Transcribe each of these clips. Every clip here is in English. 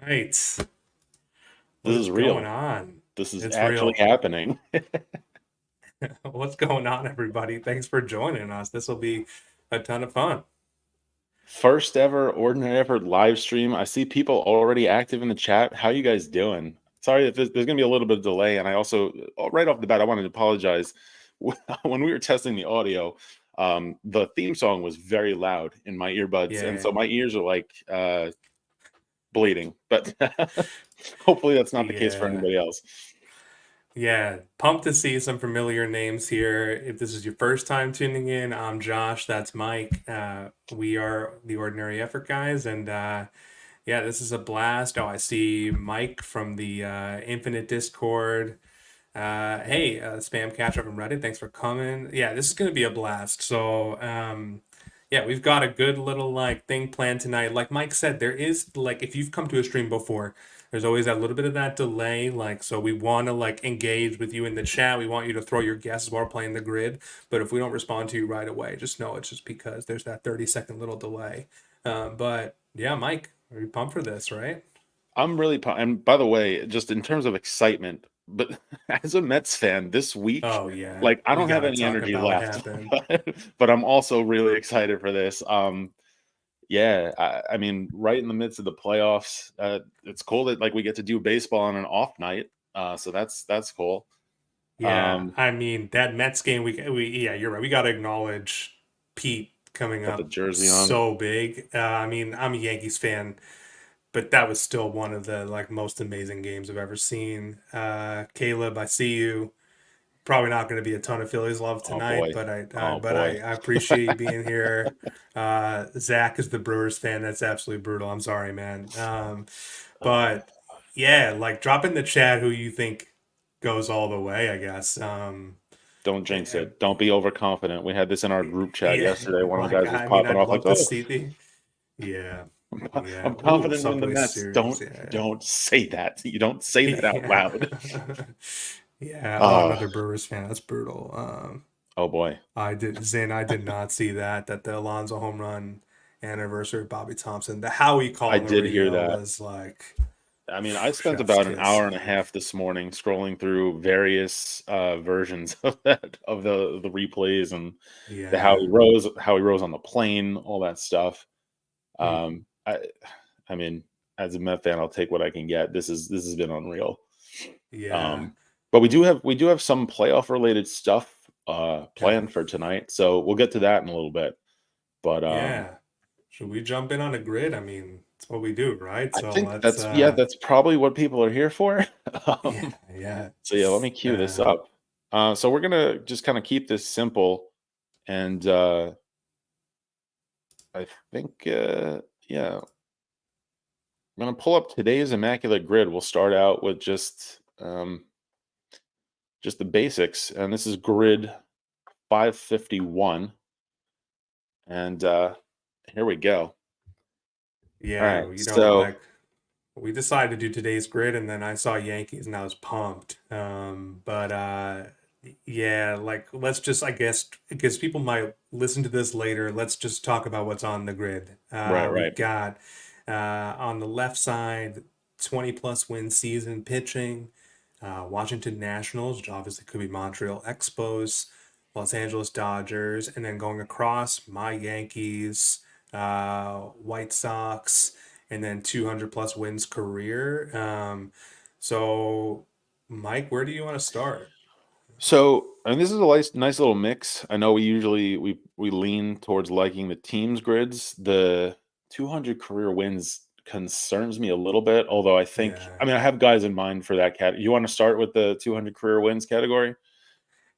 right. What This is is going real. on? This is It's actually real. happening. What's going on, everybody? Thanks for joining us. This will be a ton of fun. First ever Ordinary Effort live stream. I see people already active in the chat. How you guys doing? Sorry if there's going to be a little bit of delay. And I also, right off the bat, I wanted to apologize. When we were testing the audio, the theme song was very loud in my earbuds. And Yeah, so my ears are like bleeding. But hopefully that's not the case for yeah, anybody else. yeah. Pumped to see some familiar names here. If this is your first time tuning in, I'm Josh. That's Mike. We are the Ordinary Effort guys, and yeah, this is a blast. Oh, I see Mike from the Infinite Discord. Hey, Spam Catcher from Reddit, thanks for coming. Yeah, this is gonna be a blast. So, yeah, we've got a good little like thing planned tonight. Like Mike said, there is like if you've come to a stream before, there's always that little bit of that delay. Like, so we want to like engage with you in the chat. We want you to throw your guesses while we're playing the grid. But if we don't respond to you right away, just know it's just because there's that 30-second little delay. But yeah, Mike, are you pumped for this, right? I'm really pumped. And by the way, just in terms of excitement, but as a Mets fan this week, Oh yeah, like I we don't have gotta any talk energy about what left, happened. but I'm also really excited for this. Yeah, I mean, right in the midst of the playoffs, it's cool that like we get to do baseball on an off night. So that's cool. Yeah, Um, I mean that Mets game. We yeah, you're right. We got to acknowledge Pete coming got the up jersey on. so big. I mean, I'm a Yankees fan, but that was still one of the like most amazing games I've ever seen. Caleb, I see you. Probably not going to be a ton of Phillies love Oh tonight, boy, but oh boy. I appreciate you being here. Zach is the Brewers fan. That's absolutely brutal. I'm sorry, man. Uh, But yeah, like drop in the chat who you think goes all the way, I guess. don't Eh, jinx eh, it. Don't be overconfident. We had this in our group chat yeah, yesterday. One of the like guys was I mean, popping I'd off like, love to "Oh, see the yeah, yeah. I'm Ooh, confident in the Subway Mets." Series, Don't yeah, don't say that. You don't say that out yeah, loud. yeah. Oh, Oh, another Brewers fan. That's brutal. oh boy. I did not see that the Alonso home run anniversary of Bobby Thompson. The Howie call I on the did hear radio that. was like I mean, I spent chef's about an kiss. hour and a half this morning scrolling through various versions of that of the replays and the Yeah. Howie Rose on the plane, all that stuff. Hmm. Um, I I mean, as a Met fan, I'll take what I can get. This has been unreal. Yeah. Um, but we do have some playoff related stuff Okay. planned for tonight, so we'll get to that in a little bit. But Yeah. Should we jump in on a grid? I mean, it's what we do, right? I So think let's that's probably what people are here for. yeah, um, yeah. so yeah, let me cue this Uh up. So we're gonna just kind of keep this simple, and I think yeah, I'm gonna pull up today's Immaculate Grid. We'll start out with just the basics, and this is grid 551, and here we go. All right, yeah, you know, so like we decided to do today's grid and then I saw Yankees and I was pumped. But yeah, like let's just I guess because people might listen to this later, let's just talk about what's on the grid. right, We've right. got on the left side 20 plus win season pitching, Washington Nationals, which obviously could be Montreal Expos, Los Angeles Dodgers, and then going across my Yankees, White Sox, and then 200 plus wins career. So, Mike, where do you want to start? So, and this is a nice little mix. I know we lean towards liking the teams grids. The 200 career wins concerns me a little bit, although Yeah. I mean I have guys in mind for that cat. You want to start with the 200 career wins category?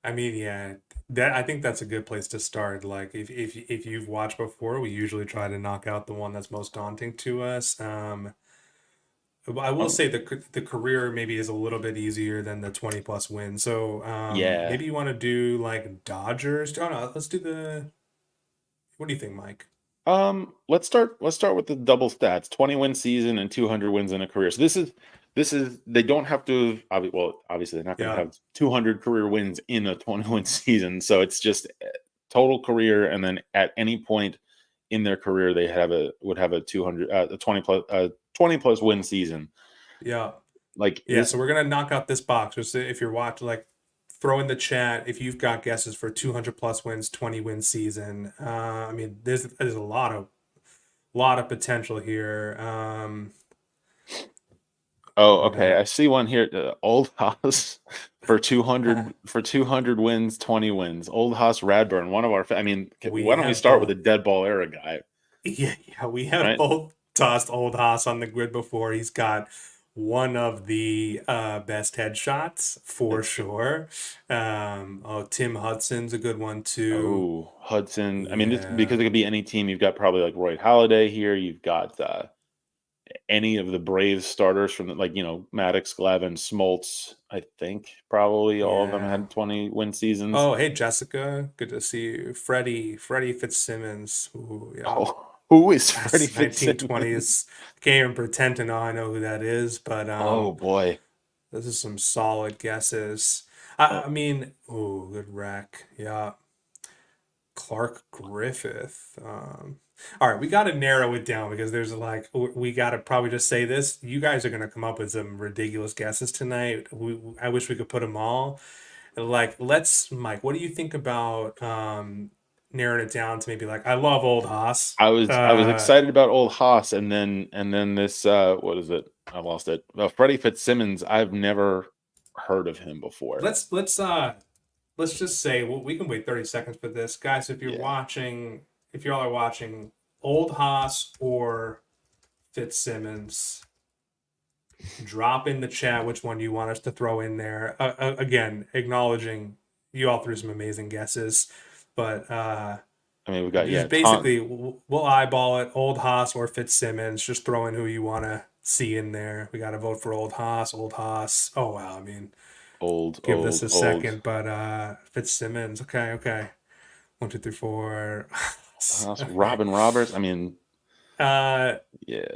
I mean, yeah, that I think that's a good place to start. Like, if you've watched before, we usually try to knock out the one that's most daunting to us. I will Um, say the career maybe is a little bit easier than the 20 plus wins. So, yeah. maybe you want to do like Dodgers. Oh no, let's do the. What do you think, Mike? Let's start with the double stats: 20 win season and 200 wins in a career. So this is they don't have to well, obviously they're not going to Yeah. have 200 career wins in a 20 win season. So it's just total career, and then at any point in their career they would have a 200 a 20 plus win season. Yeah. Like Yeah, this. so we're gonna knock out this box. Just if you're watching, like, throw in the chat if you've got guesses for 200 plus wins, 20-win season. I mean, there's a lot of potential here. Oh, And okay. I see one here. Old Haas for 200 wins, 20 wins. Old Haas Radburn, one of our. I mean, we why don't we have start with both. a dead ball era guy, Yeah, we have right? both tossed old Haas on the grid before. He's got one of the best headshots for It's sure. Oh, Tim Hudson's a good one too. Oh, Hudson. I mean, it's Yeah. because it could be any team. You've got probably like Roy Halladay here. You've got any of the Braves starters from like Maddox, Glavine, Smoltz. I think probably all of them Yeah. had 20-win seasons. Oh, hey Jessica, good to see you. Freddie Fitzsimmons. Ooh, yeah. Oh, who is Freddie That's Fitzsimmons? 1920s. Can't even pretend to know I know who that is, but Oh boy. this is some solid guesses. Oh, I mean, ooh, good rec. Yeah. Clark Griffith. All right, we got to narrow it down because there's like we got to probably just say this. You guys are gonna come up with some ridiculous guesses tonight. I wish we could put them all. Like, Mike. What do you think about narrowing it down to maybe like I love Old Haas. I was excited about Old Haas, and then this what is it? I lost it. Freddie Fitzsimmons. I've never heard of him before. Let's just say we can wait 30 seconds for this, guys. Yeah. If y'all are watching Old Haas or Fitzsimmons, drop in the chat which one you want us to throw in there. Again, acknowledging you all threw some amazing guesses, but I mean, we've got just basically we'll eyeball it. Old Haas or Fitzsimmons. Just throw in who you want to see in there. We got to vote for Old Haas. Old Haas. Oh wow, I mean, old, give this old, a old. second, but Fitzsimmons. Okay, okay. 1, 2, 3, 4. Okay. Robin Roberts. I mean, Uh, yeah.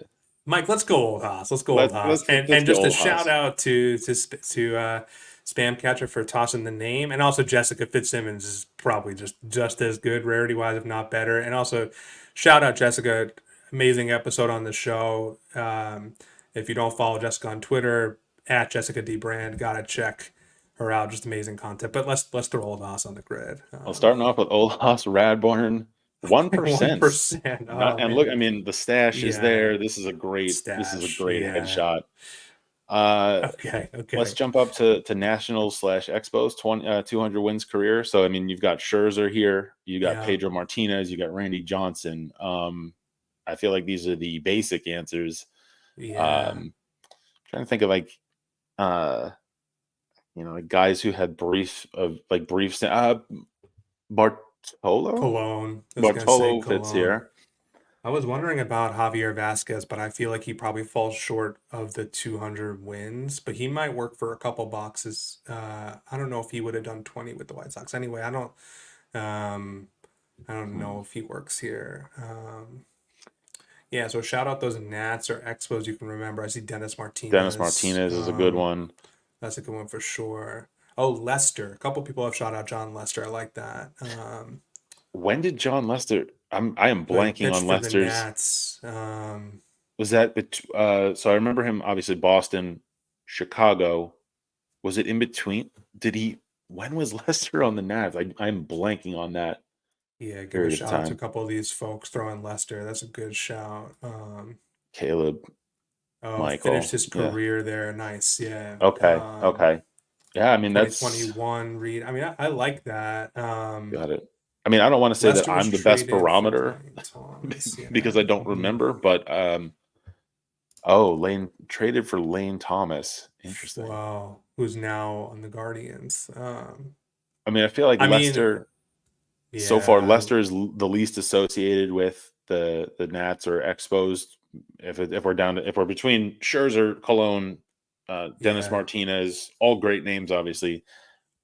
Mike, let's go Old Haas. Let's go Old Let's Haas. let's let's And go just a Old shout Haas. out to Spam Catcher for tossing the name, and also Jessica Fitzsimmons is probably just as good, rarity wise, if not better. And also, shout out Jessica, amazing episode on the show. If you don't follow Jessica on Twitter at Jessica D Brand, gotta check her out. Just amazing content. But let's throw Old Haas on the grid. Well, starting off with Old Haas Radborn, 1%. 1%. Not Oh and look, man, I mean, the stash is yeah, there. This is a stash. great Yeah. headshot. Uh, Okay. let's Okay. jump up to Nationals / Expos 200 wins career. So I mean, you've got Scherzer here, you got Yeah. Pedro Martinez, you got Randy Johnson. I feel like these are the basic answers. Yeah. Trying to think of uh, like guys who had brief. Bartolo. Cologne. I was gonna say Bartolo fits Cologne. here. I was wondering about Javier Vasquez, but I feel like he probably falls short of the 200 wins. But he might work for a couple boxes. I don't know if he would have done 20 with the White Sox. Anyway, Um, I don't know if he works here. Yeah. So shout out those Nats or Expos you can remember. I see Dennis Dennis Martinez. Martinez is a good one. That's a good one for sure. Oh, Lester. A couple people have shot out John Lester. I like that. When did John Lester? I am Who had blanking pitched on for the Lester's. Nats. Was that so I remember him obviously Boston, Chicago. Was it in between? Did he? When was Lester on the Nats? I'm blanking on that Yeah, give a period of shout out to a time. couple of these folks throwing Lester. That's a good shout. Caleb, Oh, finished Michael. his Yeah. career there. Nice. Yeah. Okay. Okay. Yeah. I mean that's 2021 read. I mean, I like that. got it. I mean I don't want to say that Lester was I'm the best traded for barometer Lane Thomas. because Yeah. I don't remember, but Lane traded for Lane Thomas. Interesting. Wow. Who's now on the Guardians? I mean, I feel like I mean, Lester so far. yeah, Lester is the least associated with the Nats or Expos. If we're down to if we're between Scherzer, Cologne, Dennis yeah. Martinez, all great names, obviously.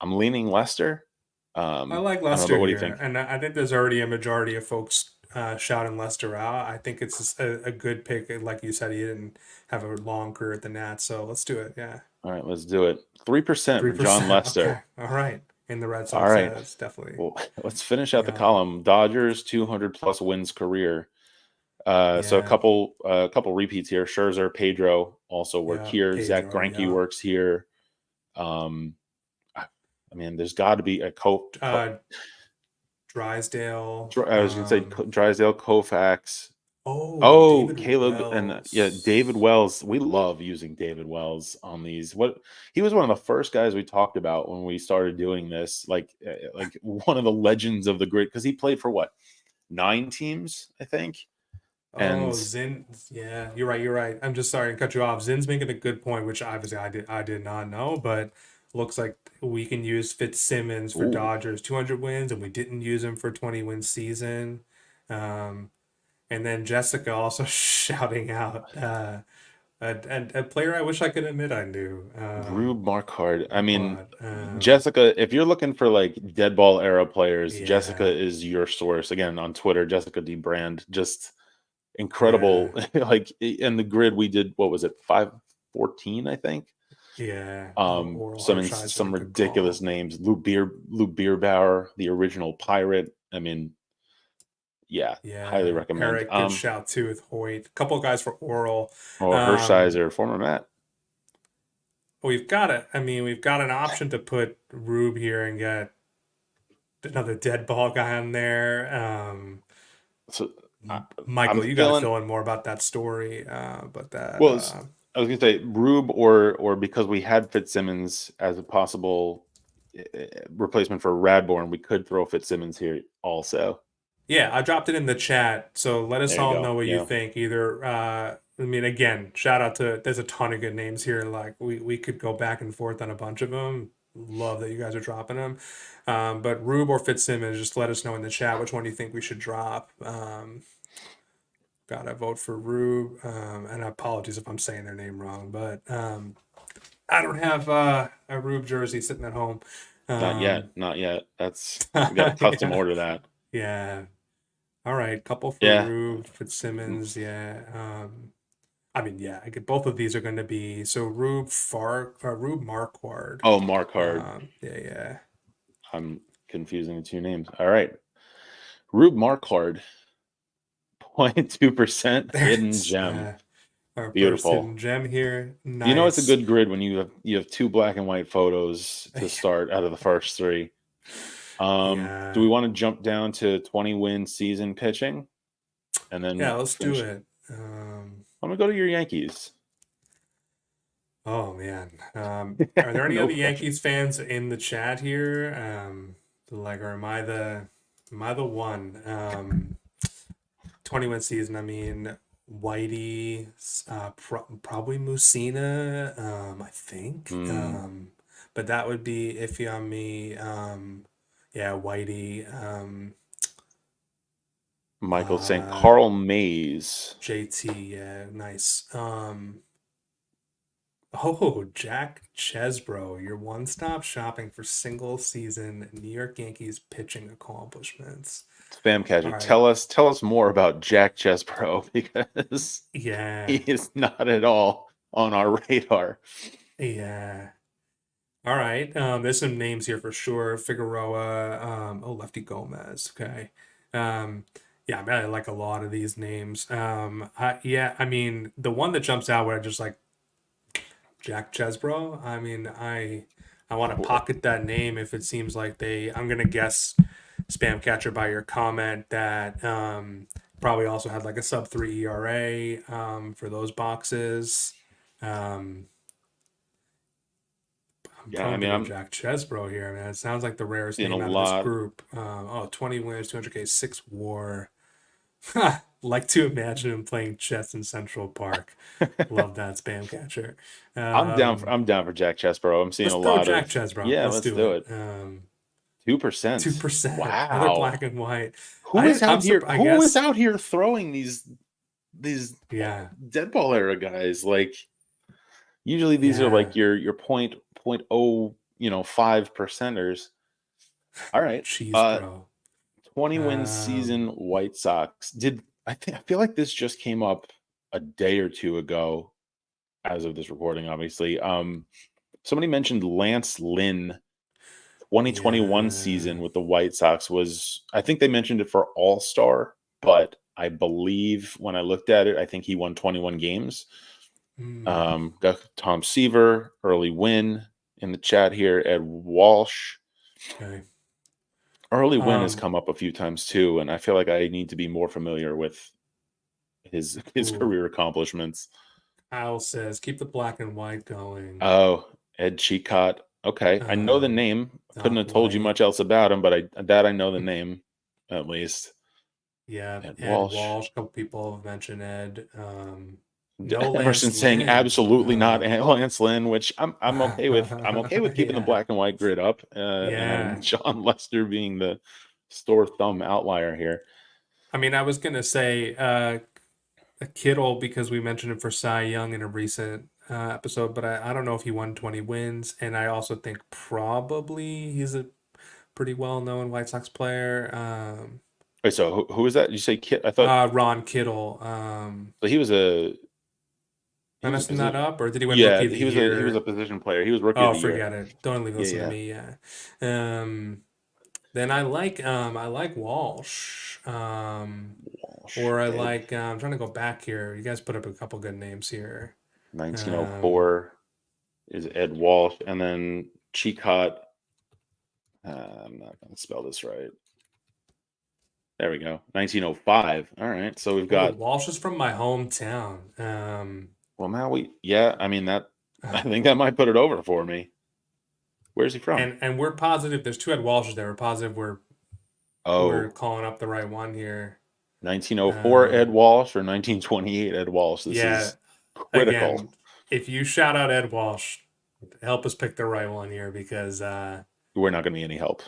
I'm leaning Lester. I like I don't know, but Lester what do you here, think? and I think there's already a majority of folks shouting Lester out. I think it's a good pick. Like you said, he didn't have a long career at the Nats, so let's do it. Yeah, All right, let's do it. 3% three for John percent. Okay, Lester. all right. and the Red All Sox right. has definitely. Well, let's finish out the Yeah, column. Dodgers 200 plus wins career. So yeah, a couple repeats here. Scherzer, Pedro also work yeah. here. Zach Pedro, Greinke yeah. works here. Um, I mean, there's got to be a Uh, Drysdale. I was gonna say Drysdale, Koufax. Oh, Oh, David Caleb and yeah, David Wells. Wells. We love using David Wells on these. What he was one of the first guys we talked about when we started doing this. Like one of the legends of the grid because he played for what 9 teams, I think. And Oh, Zin. Yeah, you're right. You're right. I'm just sorry to cut you off. Zin's making a good point, which obviously I did not know, but looks like we can use Fitzsimmons for ooh, Dodgers 200 wins, and we didn't use him for 20 win season. Um, and then Jessica also shouting out a player I wish I could admit I knew. Rube Marquard. I mean, But Jessica, if you're looking for like dead ball era players, Jessica yeah, is your source. Again, on Twitter, Jessica D Brand, just yeah, incredible. Like in the grid, we did what was it, 514, I think. yeah. Oral Some Hershiser, good ridiculous call. names. Lou Beerbauer, the original pirate. I mean, yeah, highly Yeah, recommend. Eric, good shout too with Hoyt. Couple guys for Oral. Or Um, Hershiser, former Matt. we've got it. I mean, we've got an option to put Rube here and get another dead ball guy on there. So I'm Michael, you got to feeling fill in more about that story. But that, well. I was gonna say Rube or because we had Fitzsimmons as a possible replacement for Radborn, we could throw Fitzsimmons here also. yeah, I dropped it in the chat. So let us There you all go. know what you Yeah. think. Either, I mean, again, shout out to, there's a ton of good names here. Like we could go back and forth on a bunch of them. Love that you guys are dropping them. But Rube or Fitzsimmons, just let us know in the chat which one do you think we should drop. Gotta vote for Rube. And apologies if I'm saying their name wrong, but I don't have a Rube jersey sitting at home. Not yet. Um, Not yet. That's we got to custom yeah, order that. yeah. All right, couple for Yeah. Rube, Fitzsimmons, yeah. I mean, yeah, I get both of these are going to be so Rube Marquard. Oh, Markard. Yeah, yeah. I'm confusing the two names. All right. Rube Markard, 0.2% hidden There's gem. our first Beautiful. hidden gem here. You know it's a Nice. good grid when you have 2 black and white photos to start out of the first 3. Do Yeah, we want to jump down to 20-win season pitching and yeah. then Let's do finish? it. I'm gonna go to your Yankees. Oh man. Are there any No other pressure. Yankees fans in the chat here? Like, or am I the one? 20 win season. I mean, Whitey, probably Musina. I think. Hmm. But that would be iffy on me. Yeah, Whitey. Michael saying Uh, Carl Mays. JT. Yeah, nice. Oh, Jack Chesbro, your one-stop shopping for single season New York Yankees pitching accomplishments. Spam All catcher. right. Tell us more about Jack Chesbro because he Yeah. is not at all on our radar. Yeah. All right. There's some names here for sure. Figueroa. Lefty Gomez. Okay. Um, yeah, I mean, I like a lot of these names. Yeah, I mean, the one that jumps out where I just like Jack Chesbro. I mean, I want to pocket that name if it seems like they. I'm gonna guess spam catcher by your comment that probably also had like a sub 3 ERA for those boxes. Um, I'm Yeah, I prone to mean go I'm Jack Chesbro here, man. It sounds like the rarest seeing a name out of this lot. group. 20 wins, 200K, 6 WAR. Like to imagine him playing chess in Central Park. Love that spam catcher. I'm down for Jack Chesbro. I'm seeing Let's a throw lot Jack of Chesbro. yeah, Let's let's do do it. it. 2%. 2%. Another black Wow. and white. Who is I'm out here? surprised. I Who is guess. out here throwing these Yeah. dead ball era guys? Like usually these are Yeah. like your point oh 5 percenters. All right. Cheese, bro. 20-win Um, season White Sox. I feel like this just came up a day or two ago as of this recording, obviously. Somebody mentioned Lance Lynn 2021 season Yeah. with the White Sox was, I think they mentioned it for All-Star, but I believe when I looked at it, I think he won 21 games. Mm, Got Tom Seaver, early win in the chat here. Ed Walsh. okay. Early win has Um, come up a few times too, and I feel like I need to be more familiar with his ooh, career accomplishments. Kyle says, keep the black and white going. Oh, Ed Chicot. Okay, I know the Um, name. Couldn't Doc have told you White. much else about him, but I know the name at least. Yeah, Ed Ed Walsh. Walsh. A couple people have mentioned Ed. No Emerson Lance saying Lynn. absolutely not Lance Lynn, which I'm okay with. I'm okay with keeping the Yeah, black and white grid up, and having yeah. John Lester being the store thumb outlier here. I mean, I was gonna say a Kittle because we mentioned him for Cy Young in a recent episode, but I don't know if he won 20 wins. And I also think probably he's a pretty well-known White Sox player. Wait, so who is that? Did you say Kit? I thought Ron Kittle. so. He Am I was a messing that position. up, or did he win Yeah, Rookie of the he was a Year? position player. He was rookie of Oh, the year. forget it. Don't even Yeah, listen to yeah. me. Yeah. Then I like Walsh. Walsh. Or I Ed. like I'm trying to go back here. You guys put up a couple good names here. Um, 1904 is Ed Walsh, and then Chicot. I'm not going to spell this right. There we go. 1905. All right. So we've oh, got, Walsh is from my hometown. well, now yeah, I mean, I think that might put it over for me. Where's he from? And we're positive there's two Ed Walshes there. We're positive we're Oh, calling up the right one here. 1904 Ed Um, Walsh or 1928 Ed Walsh. This yeah, is critical. again, if you shout out Ed Walsh, help us pick the right one here because We're not going to be any help.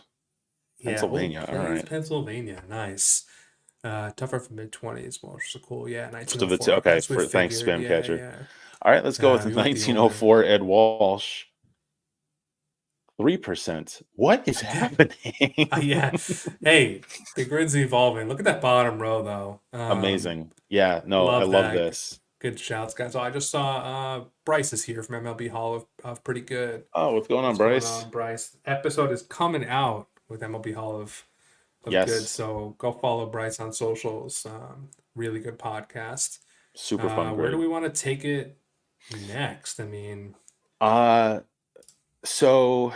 yeah, oh, Pennsylvania. All plays right. Pennsylvania. Nice. Tougher for mid-20s, Walsh is cool. Yeah, Most of it's 1904. Okay, okay. that's what we For thanks, figured. spam Yeah, catcher. yeah. All right, let's go with You might be older. 1904 Ed Walsh. 3%. What is Again, happening? yeah. Hey, the grid's evolving. Look at that bottom row, though. Amazing. Yeah, no, I Love love that. this. Good shouts, guys. So I just saw Bryce is here from MLB Hall of Pretty Good. Oh, what's going on, What's going Bryce? on, Bryce? Episode is coming out with MLB Hall of Good. Yes, So go follow Bryce on socials. Really good podcast. super fun Where do grid. we want to take it next? I mean, Uh so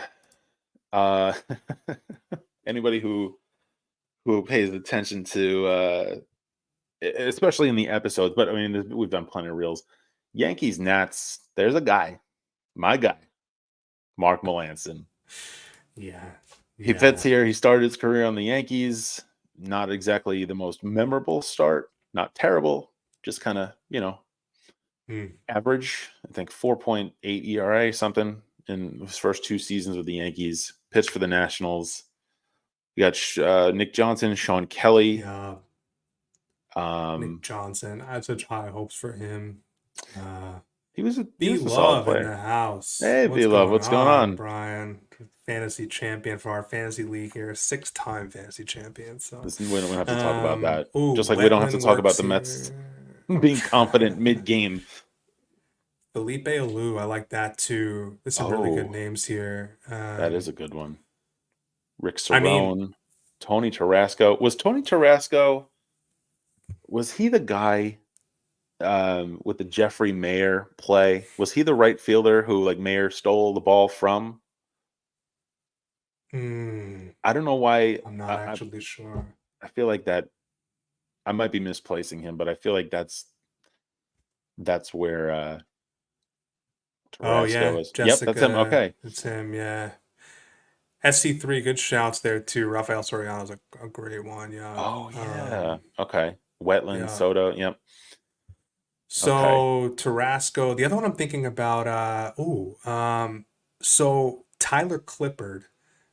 uh anybody who pays attention to especially in the episodes, but I mean we've done plenty of reels. Yankees Nats, there's a guy, my guy, Mark Melanson. yeah, He fits yeah. here. He started his career on the Yankees. Not exactly the most memorable start, not terrible, just kind of, Hmm. average. I think 4.8 ERA, something in his first two seasons with the Yankees. Pitched for the Nationals. You got Nick Johnson, Sean Kelly. Yeah, Nick Um, Johnson. I have such high hopes for him. Uh, he Be was a solid Love in player. the house. Hey, What's B Love, going what's going on, on? Brian? Fantasy champion for our fantasy league here, six-time fantasy champion. So, We don't have to talk about that. oh, Just like we don't have to Wetland talk about works the Mets here. being confident mid-game. Felipe Alou, I like that too. There's some really good Oh, names here. that is a good one. Rick I mean, Cerrone, Tony Tarasco. Was he the guy with the Jeffrey Mayer play? Was he the right fielder who like Mayer stole the ball from? hmm, I don't know why. I'm not actually sure. I feel like that I might be misplacing him, but I feel like that's where Oh Tarasco yeah, is. Yep, that's him. Jessica, Okay. it's him. Yeah, SC3, good shouts there too. Rafael Soriano's a great one. Yeah. Oh yeah. Okay. Wetland, Yeah. Soto. Yep. Okay. So Tarasco, the other one I'm thinking about, so Tyler Clippard,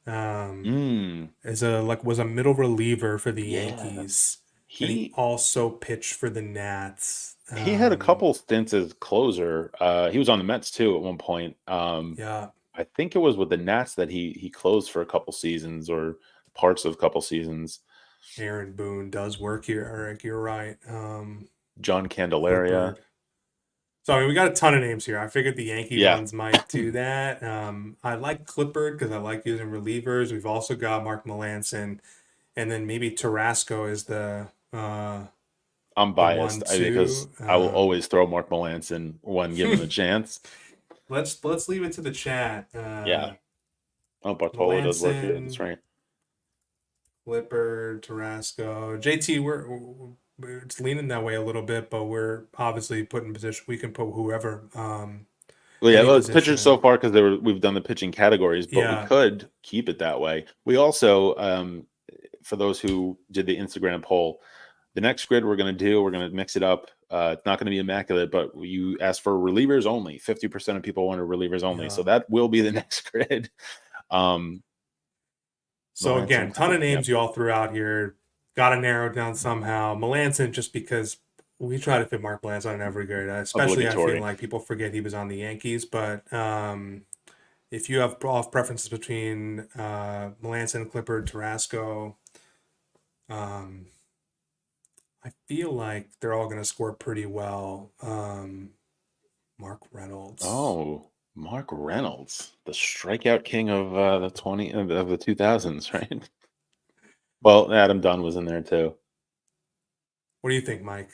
um, Mm. was a middle reliever for the Yeah. Yankees, and he He also pitched for the Nats. he had a couple stints as closer. He was on the Mets too at one point. Yeah, I think it was with the Nats that he closed for a couple seasons or parts of a couple seasons. Aaron Boone does work here, Eric. You're right. John Candelaria. Clippard. So I mean, we got a ton of names here. I figured the Yankee Yeah, ones might do that. I like Clippard because I like using relievers. We've also got Mark Melanson, and then maybe Tarasco is I'm the biased one because too. I will always throw Mark Melanson when given the chance. Let's leave it to the chat. Yeah. Oh, Bartolo does work here. That's Melanson, right. Clippard, Tarasco, JT. It's leaning that way a little bit, but we're obviously put in position. We can put whoever, Well, yeah, any well, it's pitchers so position. far because we've done the pitching categories, but we Yeah, could keep it that way. We also, for those who did the Instagram poll, the next grid we're going to mix it up. It's not going to be immaculate, but you asked for relievers only. 50% of people wanted relievers only, yeah. so that will be the next grid. Um, So Melanson again, ton Clippard, of yeah, names you all threw out here. Got to narrow it down somehow. Melanson, just because we try to fit Mark Melanson on every grade. Especially, I feel obligatory. like people forget he was on the Yankees. But if you have off preferences between Melanson, Clippard, Tarasco, um, I feel like they're all going to score pretty well. Mark Reynolds. Oh, Mark Reynolds, the strikeout king of the 2000s, right? Well, Adam Dunn was in there too. What do you think, Mike?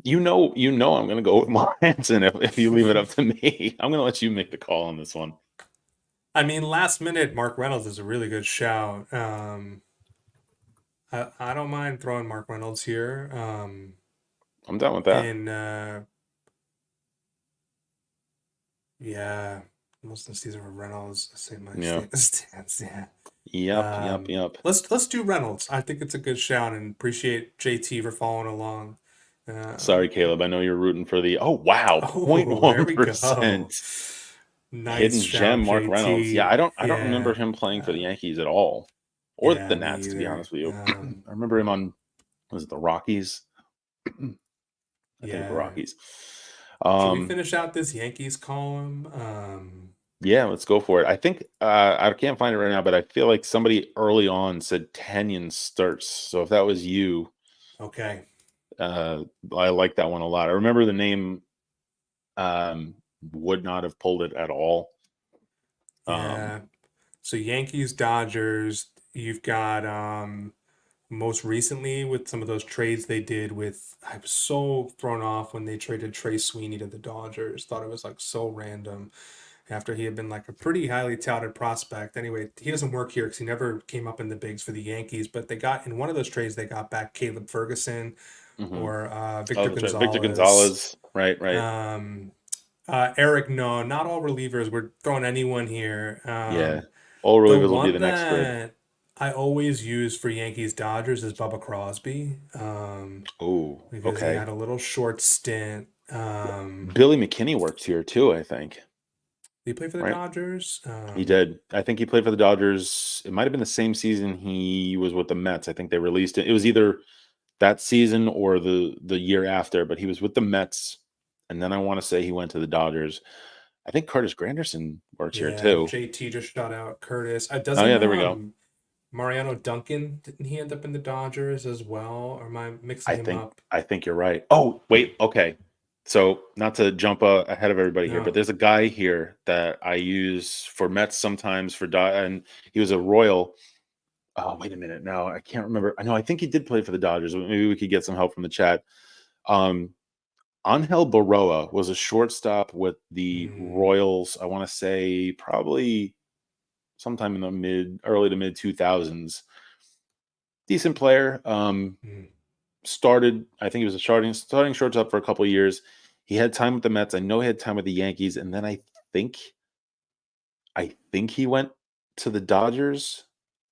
I'm going to go with Melanson if you leave it up to me. I'm going to let you make the call on this one. I mean, last minute, Mark Reynolds is a really good shout. I don't mind throwing Mark Reynolds here. I'm done with that. And yeah, most of the season for Reynolds. Let's say my Yeah. stance. Yeah. Yep. Let's do Reynolds. I think it's a good shout, and appreciate JT for following along. Sorry, Um, Caleb. I know you're rooting for the. Oh wow, oh, there we go. 0.1% Nice hidden gem, shout, Mark Reynolds. Yeah, JT. I don't remember Yeah. him playing for the Uh, Yankees at all, or the yeah, me Nats. To be either. honest with you, I remember him on was it the Rockies? I think the Yeah. Rockies. Should we Um, finish out this Yankees column? yeah, let's go for it. I think I can't find it right now, but I feel like somebody early on said Tanyan starts. So if that was you, Okay. uh, I like that one a lot. I remember the name. Um, would not have pulled it at all. Um, Yeah. So Yankees, Dodgers, you've got most recently with some of those trades they did with I was so thrown off when they traded Trey Sweeney to the Dodgers. Thought it was like so random after he had been like a pretty highly touted prospect. Anyway, he doesn't work here because he never came up in the bigs for the Yankees, but they got in one of those trades they got back Caleb Ferguson mhm. or Oh, Victor that's right. Victor Gonzalez. Gonzalez. Right. Um, Eric, no, not all relievers. We're throwing anyone here. Yeah. All The relievers will be one the next grid. that I always use for Yankees Dodgers is Bubba Crosby, Oh, because he okay. had a little short stint. Billy McKinney works here too, I think. Did he play for the Right? Dodgers? He did. I think he played for the Dodgers. It might have been the same season he was with the Mets. I think they released it. It was either that season or the year after, but he was with the Mets. And then I want to say he went to the Dodgers. I think Curtis Granderson works here Yeah, too. JT just shot out Curtis. Oh Doesn't yeah, there we go. Mariano Duncan, didn't he end up in the Dodgers as well? Or am I mixing him up? I think you're right. Oh, wait, okay. So not to jump ahead of everybody here, but No. there's a guy here that I use for Mets sometimes and he was a Royal. Oh, wait a minute. No, I can't remember. I know I think he did play for the Dodgers. Maybe we could get some help from the chat. Um, Angel Baroa was a shortstop with the Mm, Royals. I want to say probably sometime in the early to mid 2000s. Decent player. mm. Started. I think he was a starting shortstop for a couple of years. He had time with the Mets. I know he had time with the Yankees, and then think think he went to the Dodgers.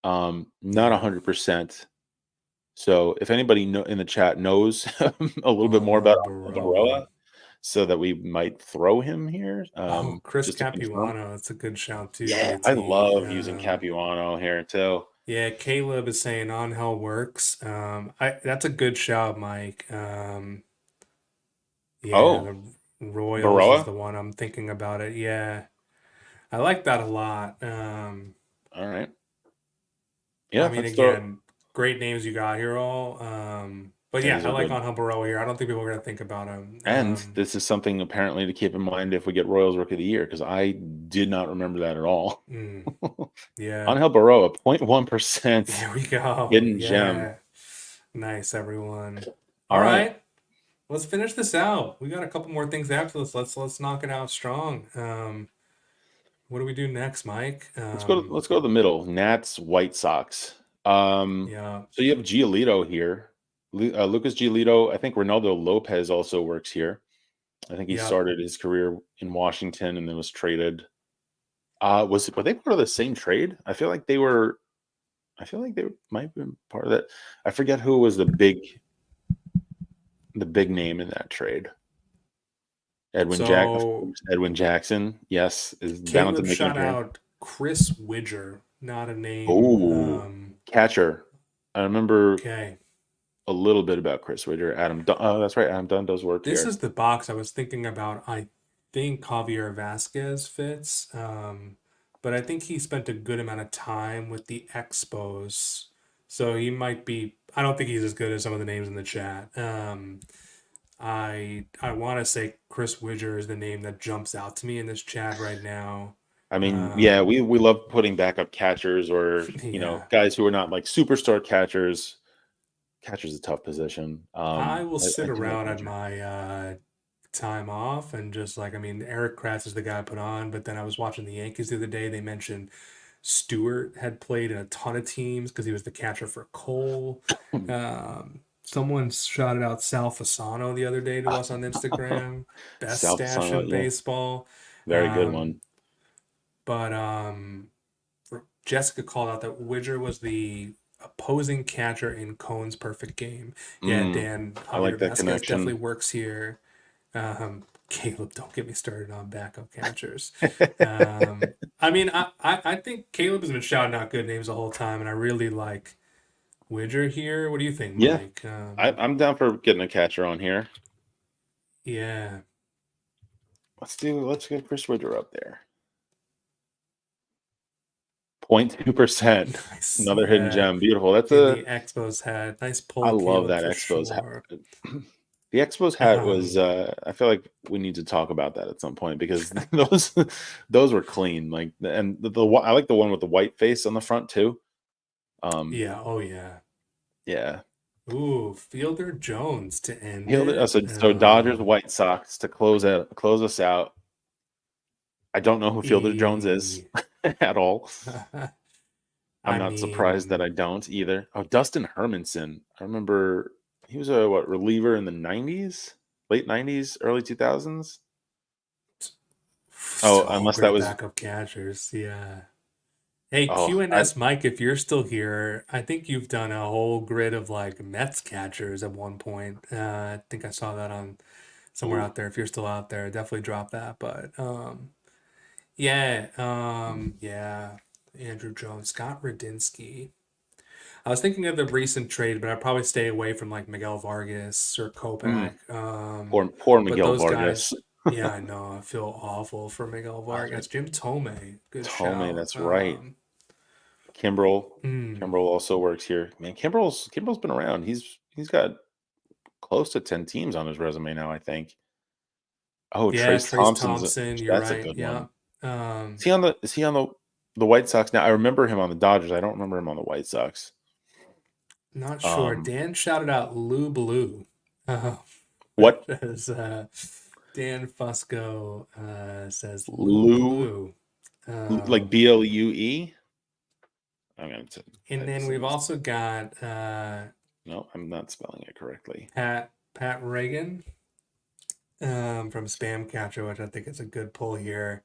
Not Yeah. 100%. So if anybody in the chat knows a little bit more about Angel Baroa. Baroa, so that we might throw him here, Oh, Chris just to confirm. Capuano. That's a good shout too, Yeah, I JT. love using Capuano here too. Yeah, Caleb is saying on hell works. That's a good shout, Mike. Yeah, Oh, the Royals is Baroa. the one I'm thinking about it. Yeah, I like that a lot. All right. I Yeah, mean, let's throw. again, great names you got here all. But Yeah, yeah, these I are like good. Angel Baroa here. I don't think people are going to think about him. And this is something apparently to keep in mind if we get Royals Rookie of the Year, because I did not remember that at all. Mm, yeah, Angel Baroa, 0.1% here we go. hidden gem. Yeah, nice, everyone. All All right. right, let's finish this out. We got a couple more things after this. Let's knock it out strong. What do we do next, Mike? Let's go to the middle. Nats, White Sox. Yeah, So you have Giolito here. Lucas Giolito. I think Ronaldo Lopez also works here. I think he yeah. started his career in Washington and then was traded. Were they part of the same trade? I feel like they were. I feel like they might have been part of that. I forget who was the big name in that trade. Of So course, Edwin Jackson. Yes, is bound to Caleb make an shot appearance. out Chris Widger, not a name. Oh, catcher. I remember Okay. a little bit about Chris Widger. Oh, that's right. Adam Dunn does work This here. is the box I was thinking about. I think Javier Vasquez fits, but I think he spent a good amount of time with the Expos, so he might be. I don't think he's as good as some of the names in the chat. I want to say Chris Widger is the name that jumps out to me in this chat right now. I mean, yeah, Um, we love putting backup catchers or yeah, guys who are not like superstar catchers. Catcher's a tough position. I will I sit do like around at Widger. my time off and just like, I mean, Eric Kratz is the guy I put on, but then I was watching the Yankees the other day. They mentioned Stewart had played in a ton of teams because he was the catcher for Cole. Someone shouted out Sal Fasano the other day to us on Instagram. Best South stash Sun, in yeah, baseball. very good Um, one. but Jessica called out that Widger was the opposing catcher in Cone's perfect game. Yeah, Mm, Dan, I Javier like that Vasquez definitely connection. works here. Caleb, don't get me started on backup catchers. I mean, I think Caleb has been shouting out good names the whole time, and I really like Widger here. What do you think, Yeah, Mike? I'm down for getting a catcher on here. Yeah, Let's get Chris Widger up there. 0.2%. nice. Another hidden Yeah, gem. Beautiful. in the Expos hat. Nice I pull, love Caleb, that for Expos hat. sure. The Expos hat was Um, I feel like we need to talk about that at some point because those were clean. Like and I like the one with the white face on the front too. yeah, oh yeah. Yeah. Ooh, Fielder Jones to end Healed it. it. So Dodgers White Sox to close us out. I don't know who Fielder Jones is E- at all. I'm I not surprised that mean, I don't either. Oh, Dustin Hermanson. I remember he was a reliever in the 90s, late 90s, early 2000s. Oh, so unless that great was backup catchers. Yeah. Hey, oh, I QNS Mike, if you're still here, I think you've done a whole grid of like Mets catchers at one point. I think I saw that on somewhere ooh, out there. If you're still out there, definitely drop that. But yeah, yeah, Andrew Jones, Scott Radinsky. I was thinking of the recent trade, but I'd probably stay away from like Miguel Vargas or mm, Kopech. poor But Miguel those Vargas. guys, yeah, I know. I feel awful for Miguel That's right. Vargas. Jim Tomei, good Tomei, shout. that's right. Kimbrel. Mm, Kimbrel also works here. Man, Kimbrel's been around. He's got close to 10 teams on his resume now, I think. Oh, yeah, Trace Trace Thompson's Thompson, you're that's a right. good Yeah. one. Um, Is he on the White Sox now? I remember him on the Dodgers. I don't remember him on the White Sox. not sure. Um, Dan shouted out Lou Blue. Uh, what as Dan Fusco says Lou Lou Blue. like Um, BLUE? I'm gonna and type then this in. we've also got No, I'm not spelling it correctly. Pat Reagan from Spam Catcher, which I think is a good pull here.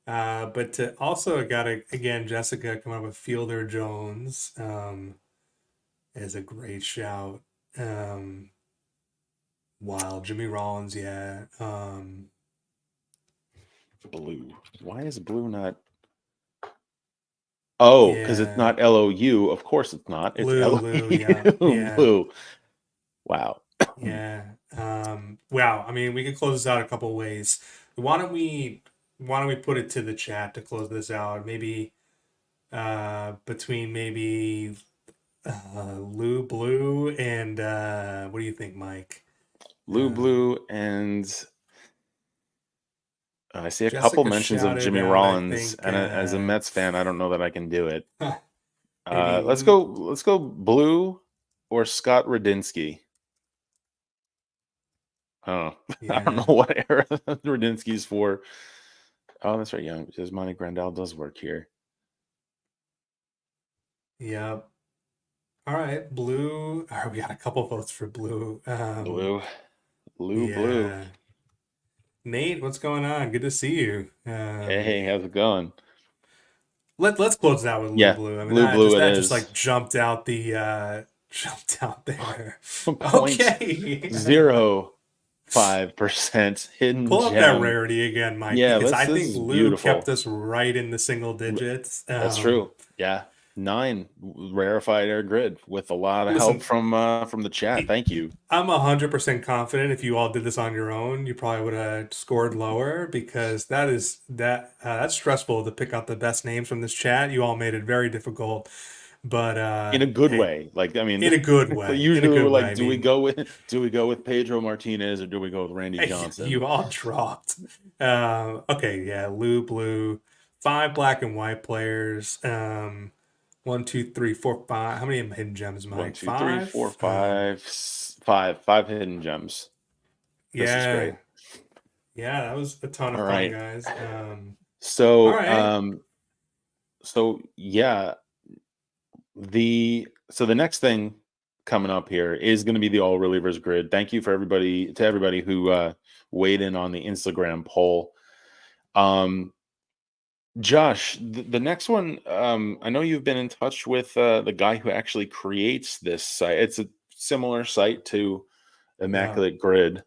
But to also got again Jessica come up with Fielder Jones is a great shout. Um, wow, Jimmy Rollins, yeah. Blue. Why is blue not? Oh, because it's Yeah, not LOU. Of course it's not. It's Lou, yeah, LOU. yeah, Blue. Wow. yeah. Wow. I mean, we could close this out a couple ways. Why don't we why don't we put it to the chat to close this out? Maybe between maybe Lou Blue and what do you think, Mike? Lou Um, Blue, and I see a couple Jessica mentions of shouted Jimmy out, I Rollins, think, and as a Mets fan, I don't know that I can do it. Let's maybe, go. Let's go Blue or Scott Radinsky. Oh, I don't yeah, know what era Radinsky's for. Oh, that's right. Yeah, because Monty Grandal does work here. yeah. All right, Blue. All right, we got a couple votes for Blue. Blue, Blue, Blue. Yeah. Nate, what's going on? Good to see you. Hey, how's it going? Let's close it out with Lou Yeah, Blue. I mean Blue, Blue. It that just is. like jumped out the jumped out there. Point Okay. 0.05% hidden Pull up that gem. rarity again, Mike, Yeah, because this I this think is Lou kept beautiful. us right in the single digits. That's true. Yeah, 9 rarefied air grid with a lot of help Listen, from the chat. Thank you. I'm 100% confident if you all did this on your own, you probably would have scored lower because that's stressful to pick out the best names from this chat. You all made it very difficult, but In a good hey, way. Like, I mean, in a good way, in a usually we're good way. I like, mean, do we go with Pedro Martinez or do we go with Randy Johnson? you all dropped. Okay, yeah, Lou Blue, five black and white players. One, two, three, four, five. How many hidden gems, One, Mike? two, three, four, Five. five, five hidden gems. This is Yeah, great. yeah, that was a ton All of fun, right. guys. All So, right. yeah, the next thing coming up here is going to be the all relievers grid. Thank you for everybody who weighed in on the Instagram poll. Um, Josh, the next one, I know you've been in touch with the guy who actually creates this site. It's a similar site to Yeah. Immaculate Grid.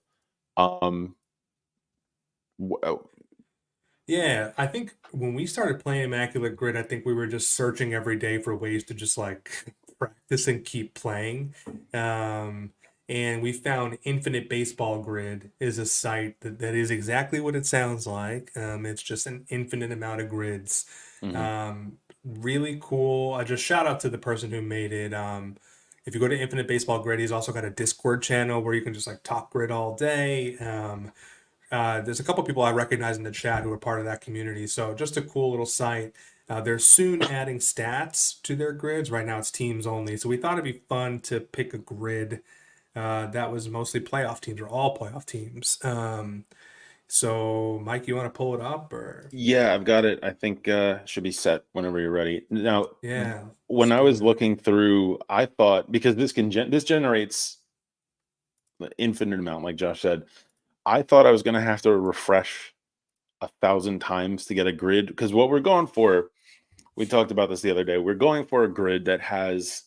Um, oh, Yeah, I think when we started playing Immaculate Grid, I think we were just searching every day for ways to just like practice and keep playing. Um, and we found Infinite Baseball Grid is a site that is exactly what it sounds like. It's just an infinite amount of grids. mhm. Really cool. I just shout out to the person who made it. If you go to Infinite Baseball Grid, he's also got a Discord channel where you can just like talk grid all day. There's a couple people I recognize in the chat who are part of that community. So just a cool little site. They're soon adding stats to their grids. Right now it's teams only. So we thought it'd be fun to pick a grid that was mostly playoff teams or all playoff teams. So Mike, you want to pull it up or Yeah, I've got it. I think should be set whenever you're ready. Now, yeah, let's when I do was it. looking through, I thought because this generates the infinite amount, like Josh said. I thought I was going to have to refresh 1,000 times to get a grid because what we're going for, we talked about this the other day. We're going for a grid that has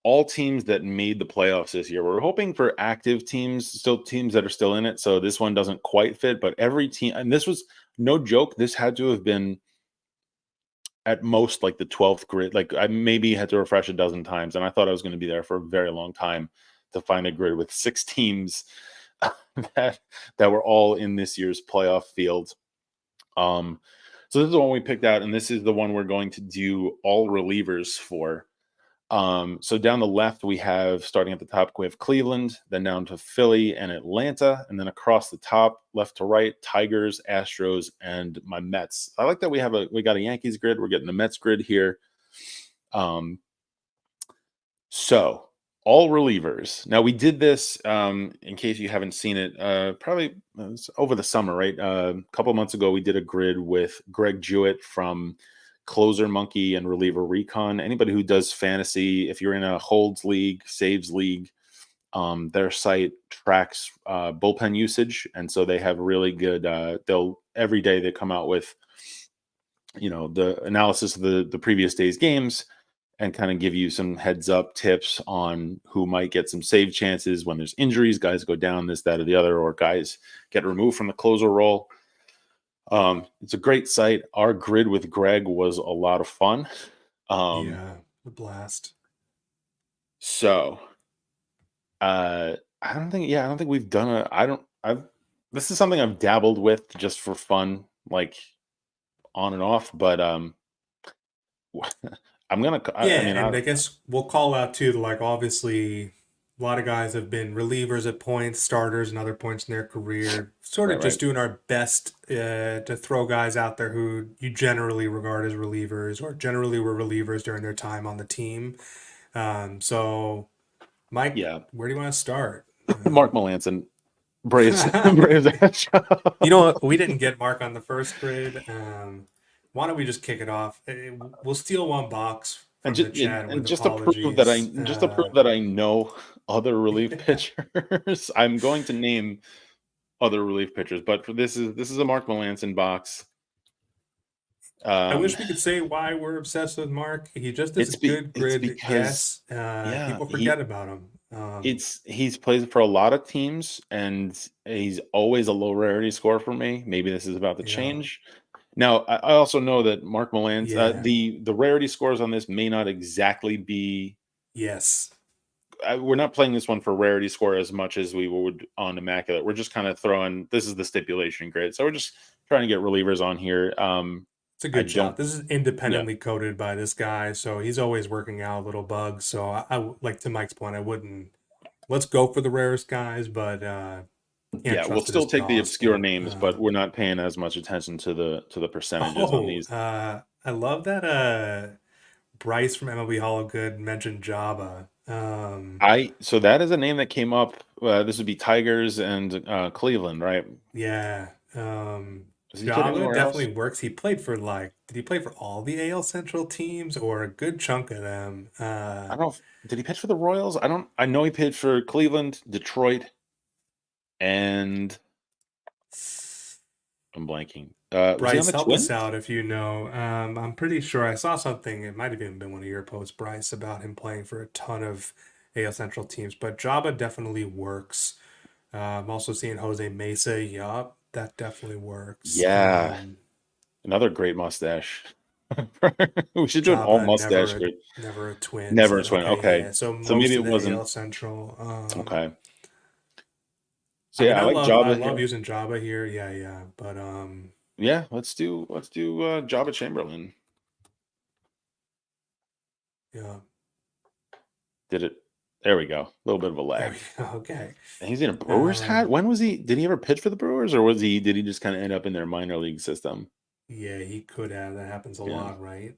all teams that made the playoffs this year. We're hoping for active teams, still teams that are still in it. So this one doesn't quite fit, but every team, and this was no joke. This had to have been at most like the 12th grid. Like I maybe had to refresh a dozen times, and I thought I was going to be there for a very long time to find a grid with 6 teams that that were all in this year's playoff field. Um, so this is the one we picked out, and this is the one we're going to do all relievers for. So down the left, we have starting at the top, we have Cleveland, then down to Philly and Atlanta, and then across the top, left to right, Tigers, Astros, and my Mets. I like that we got a Yankees grid. We're getting a Mets grid here. Um, so all relievers. Now we did this in case you haven't seen it. Probably over the summer, right? A couple months ago, we did a grid with Greg Jewett from Closer Monkey and Reliever Recon. Anybody who does fantasy, if you're in a holds league, saves league, their site tracks bullpen usage, and so they have really good. They'll every day they come out with the analysis of the previous day's games and kind of give you some heads up tips on who might get some save chances when there's injuries, guys go down, this, that, or the other, or guys get removed from the closer role. It's a great site. Our grid with Greg was a lot of fun. Um, Yeah, the blast. so I don't think we've done I've this is something I've dabbled with just for fun, like on and off, but I'm gonna. Yeah, I mean, and I guess we'll call out too, like obviously a lot of guys have been relievers at points, starters and other points in their career. Sort of right, just right. doing our best to throw guys out there who you generally regard as relievers or generally were relievers during their time on the team. So Mike, Yeah, where do you want to start? Mark Melanson, Braves, Braves. You know what? We didn't get Mark on the first grid. Why don't we just kick it off? We'll steal one box And from the chat and with just to prove that apologies. I know other relief pitchers, I'm going to name other relief pitchers. But for this is a Mark Melanson box. I Um, wish we could say why we're obsessed with Mark. He just is a good it's grid because guess. yeah, People forget about him. he's played for a lot of teams, and he's always a low rarity score for me. Maybe this is about to Yeah, change. Now, I also know that Mark Melanson, yeah, the rarity scores on this may not exactly be. yes. We're not playing this one for rarity score as much as we would on Immaculate. We're just kind of throwing. This is the stipulation grid, so we're just trying to get relievers on here. It's a I good don't. shot. This is Yeah, independently coded by this guy, so he's always working out little bugs. So like to Mike's point, I wouldn't. Let's go for the rarest guys, but can't yeah. We'll trust it as still take the obscure gospel. names, but we're not paying as much attention to the percentages on Oh, these. I love that Bryce from MLB Hollow Good mentioned Java. I so that is a name that came up. This would be Tigers and Cleveland, right? Yeah. Has he played Java anywhere else? definitely works. He played for did he play for all the AL Central teams or a good chunk of them? I don't know. Did he pitch for the Royals? I don't. I know he pitched for Cleveland, Detroit, and I'm blanking. Was he on Bryce, the help us Twins? out if you know. I'm pretty sure I saw something. It might have even been one of your posts, Bryce, about him playing for a ton of AL Central teams. But Java definitely works. I'm also seeing Jose Mesa. Yup, that definitely works. Yeah, another great mustache. We should do an all Java mustache grid. never a Twins. Never a Yeah, twin. okay, Okay, yeah. So so maybe most of it the wasn't. AL Central. Okay, so I mean, yeah, I like I Java love here. using Java here. Yeah, yeah. But Yeah, let's do Java Chamberlain. yeah. Did it? There we go. A little bit of a There we lag. go. Okay. And he's in a Brewers hat. Um, When was he? Did he ever pitch for the Brewers, or was he? Did he just kind of end up in their minor league system? yeah, he could have. That happens a Yeah. lot, right?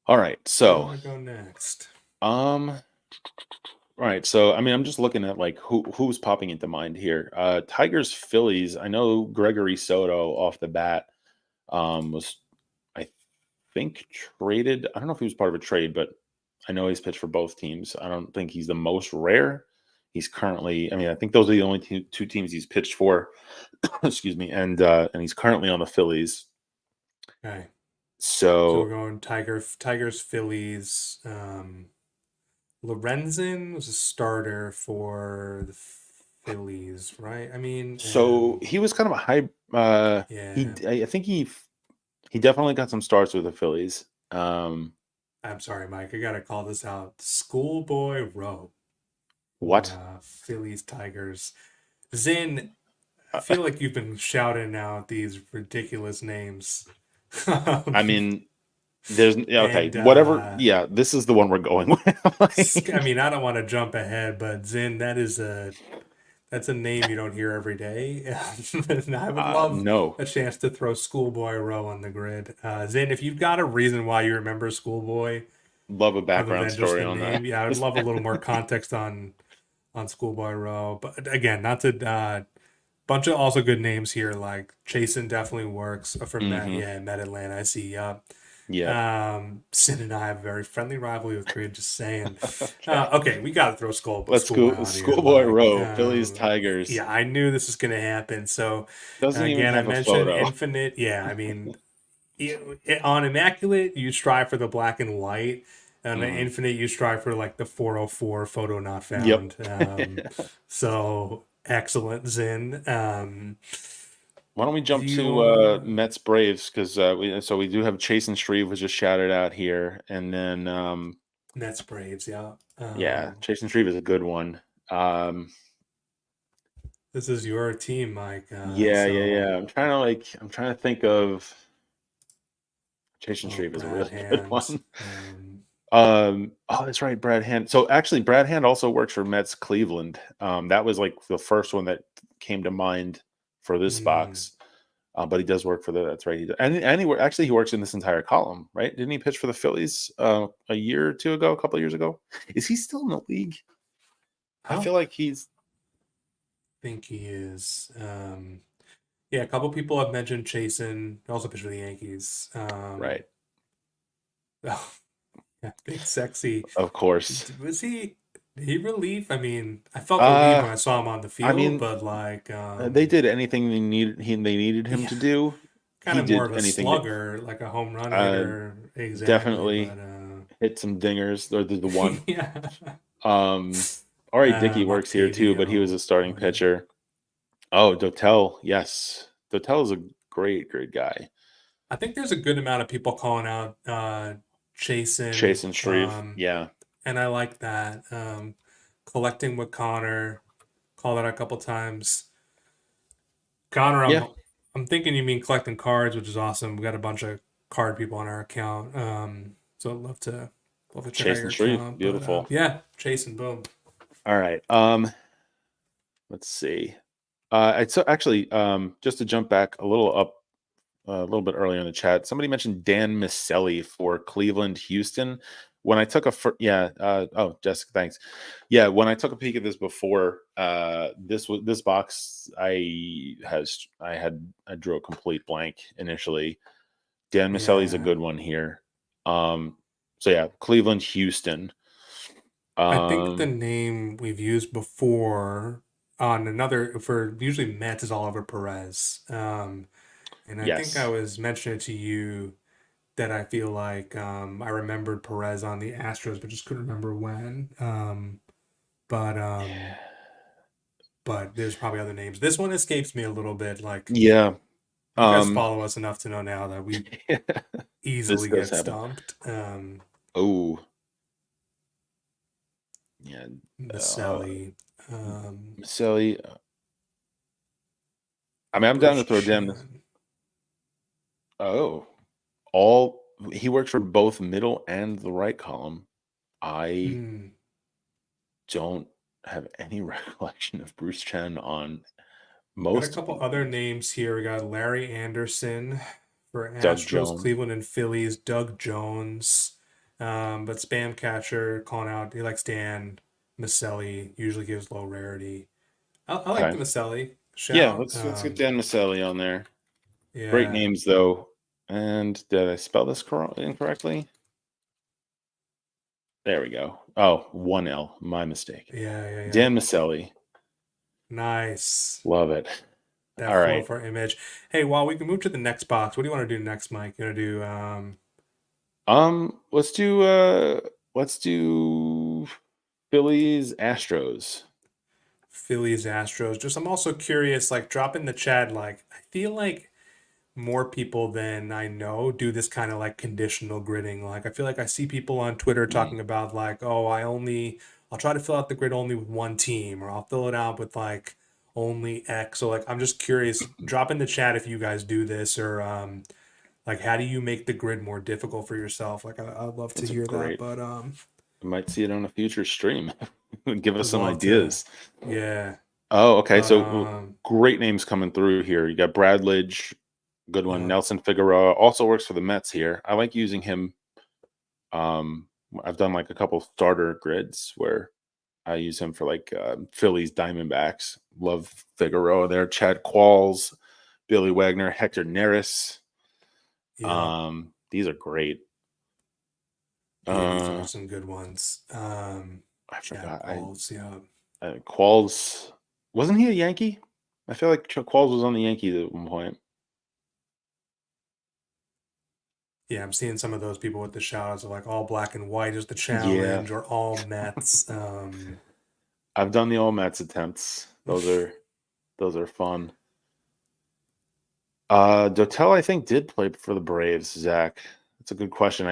All right. Where do you So, want to go next? um, right. So, I mean, I'm just looking at like who's popping into mind here. Tigers, Phillies. I know Gregory Soto off the bat was, I think, traded. I don't know if he was part of a trade, but I know he's pitched for both teams. I don't think he's the most rare. He's currently. I mean, I think those are the only two teams he's pitched for. Excuse me, and he's currently on the Phillies. Okay. So we're So going Tigers, Phillies. Lorenzen was a starter for the Phillies, right? I mean, so he was kind of a high. yeah. I think he definitely got some starts with the Phillies. I'm sorry, Mike. I gotta call this out. Schoolboy Rowe for What? Phillies Tigers. Zin, I Uh, feel like you've been shouting out these ridiculous names. I mean, there's yeah, okay, And whatever. Yeah, this is the one we're going with. I Like, mean, I don't want to jump ahead, but Zin, that's a name you don't hear every day. And I would love no, a chance to throw Schoolboy Rowe on the grid. Zin, if you've got a reason why you remember Schoolboy love a other background than just story the on that. name, yeah, I would love a little more context on Schoolboy Rowe. But again, not to bunch of also good names here like Chasen definitely works from Met. Hmm. Yeah, Met Atlanta. I see. Yep. Sin and I have a very friendly rivalry with Grid. Just saying. Okay. Okay, we got to throw Let's Schoolboy go. on here. Schoolboy Like, Row, Phillies, Tigers. yeah, I knew this was going to happen. So Doesn't even again, I have a mentioned photo. Infinite. Yeah, I mean, on Immaculate, you strive for the black and white. On the Hmm. Infinite, you strive for like the 404 photo not Yep. found. So excellent, Zin. Why don't we Do jump you to want Mets Braves because we do have Chase and Shreve was just shouted out here, and then Mets Braves? Yeah. yeah, Chase and Shreve is a good one. Um, This is your team, Mike. yeah, yeah, yeah. I'm trying to think of. Jason Oh, Shreve is a Brad really good Hand. one. Oh, that's right, Brad Hand. So actually, Brad Hand also works for Mets Cleveland. That was like the first one that came to mind for this mm, box. But he does work for the. That's right. Actually, he works in this entire column, right? Didn't he pitch for the Phillies a year or two ago, a couple of years ago? Is he still in the league? I I don't feel like he's think he is. Yeah, a couple people have mentioned Chasen. Also pitched for the Yankees. right. Oh, yeah, big sexy. Of course. Was he? Did he relief? I mean, I felt relieved Uh when I saw him on the I field, mean, but like, they did anything they needed him yeah, to do. kind He of more did of a anything that slugger, like a home run uh, hitter, exactly. definitely But hit some dingers. Or the one. yeah, All right, Dickey works here too, but he was Octavio. a starting pitcher. Oh, Dotel, yes, Dotel is a great guy. I think there's a good amount of people calling out Chasen, Chase and Shreve, yeah, and I like that. Collecting with Connor, called out a couple times. Connor, yeah. I'm thinking you mean collecting cards, which is awesome. We got a bunch of card people on our account. So I'd love to check out Chase and your Shreve, account. But beautiful. yeah, Chase and boom. All right, let's see. So actually, just to jump back a little bit earlier in the chat, somebody mentioned Dan Miceli for Cleveland, Houston. When I took oh, Jessica, thanks. Yeah, when I took a peek at this before, this box, I drew a complete blank initially. Dan Miceli's a Yeah, good one here. So yeah, Cleveland, Houston. I think the Um, name we've used before on another for usually Mets is Oliver Perez. And I think I yes. was mentioning to you that I feel like I remembered Perez on the Astros, but just couldn't remember when. But um, but there's probably other names. This one escapes me a little bit. Like Yeah. you guys Um, follow us enough to know now that we this easily does get happen. stumped. Oh, yeah. Uh, Maselli, um, Maselli. I mean, I'm down to Bruce throw down this. Chen. Oh, all he works for both middle and the right column. I Hmm. don't have any recollection of Bruce Chen on Got a most couple other names here. We got Larry Anderson for Doug Astros, Jones. Cleveland, and Phillies. Doug Jones, but spam catcher calling out. He likes Dan Maselli. Usually gives low rarity. I like the Okay. Maselli Yeah, shout. let's get Dan Maselli on there. Great Yeah, names though. And did I spell this incorrectly? There we go. Oh, one L. My mistake. yeah. Dan Maselli. Nice. Love it. That All flow right. for image. Hey, while we can move to the next box, what do you want to do next, Mike? You want to do Let's do Phillies Astros. Phillies Astros? Just I'm also curious, like drop in the chat, like I feel like more people than I know do this kind of like conditional gridding. Like I feel like I see people on Twitter Mm. talking about like, oh, I'll try to fill out the grid only with one team, or I'll fill it out with like only X. So like I'm just curious, drop in the chat if you guys do this or like how do you make the grid more difficult for yourself? Like I'd love to That's a hear that, great. but We might see it on a future stream. Give us would some love to, ideas. yeah. Oh, okay. But So great names coming through here. You got Bradledge, good one. yeah, Nelson Figueroa also works for the Mets here. I like using him. I've done like a couple starter grids where I use him for like Phillies, Diamondbacks. Love Figueroa there. Chad Qualls, Billy Wagner, Hector Neris. yeah, These are great. yeah. These are Uh, some good ones. I Chad forgot. Qualls, yeah. Qualls wasn't he a Yankee? I feel like Qualls was on the Yankees at one point. Yeah, I'm seeing some of those people with the shout outs of like all black and white is the Yeah, challenge or all Mets. I've done the all Mets attempts. Those are fun. Dotel, I think, did play for the Braves. Zach, that's a good question.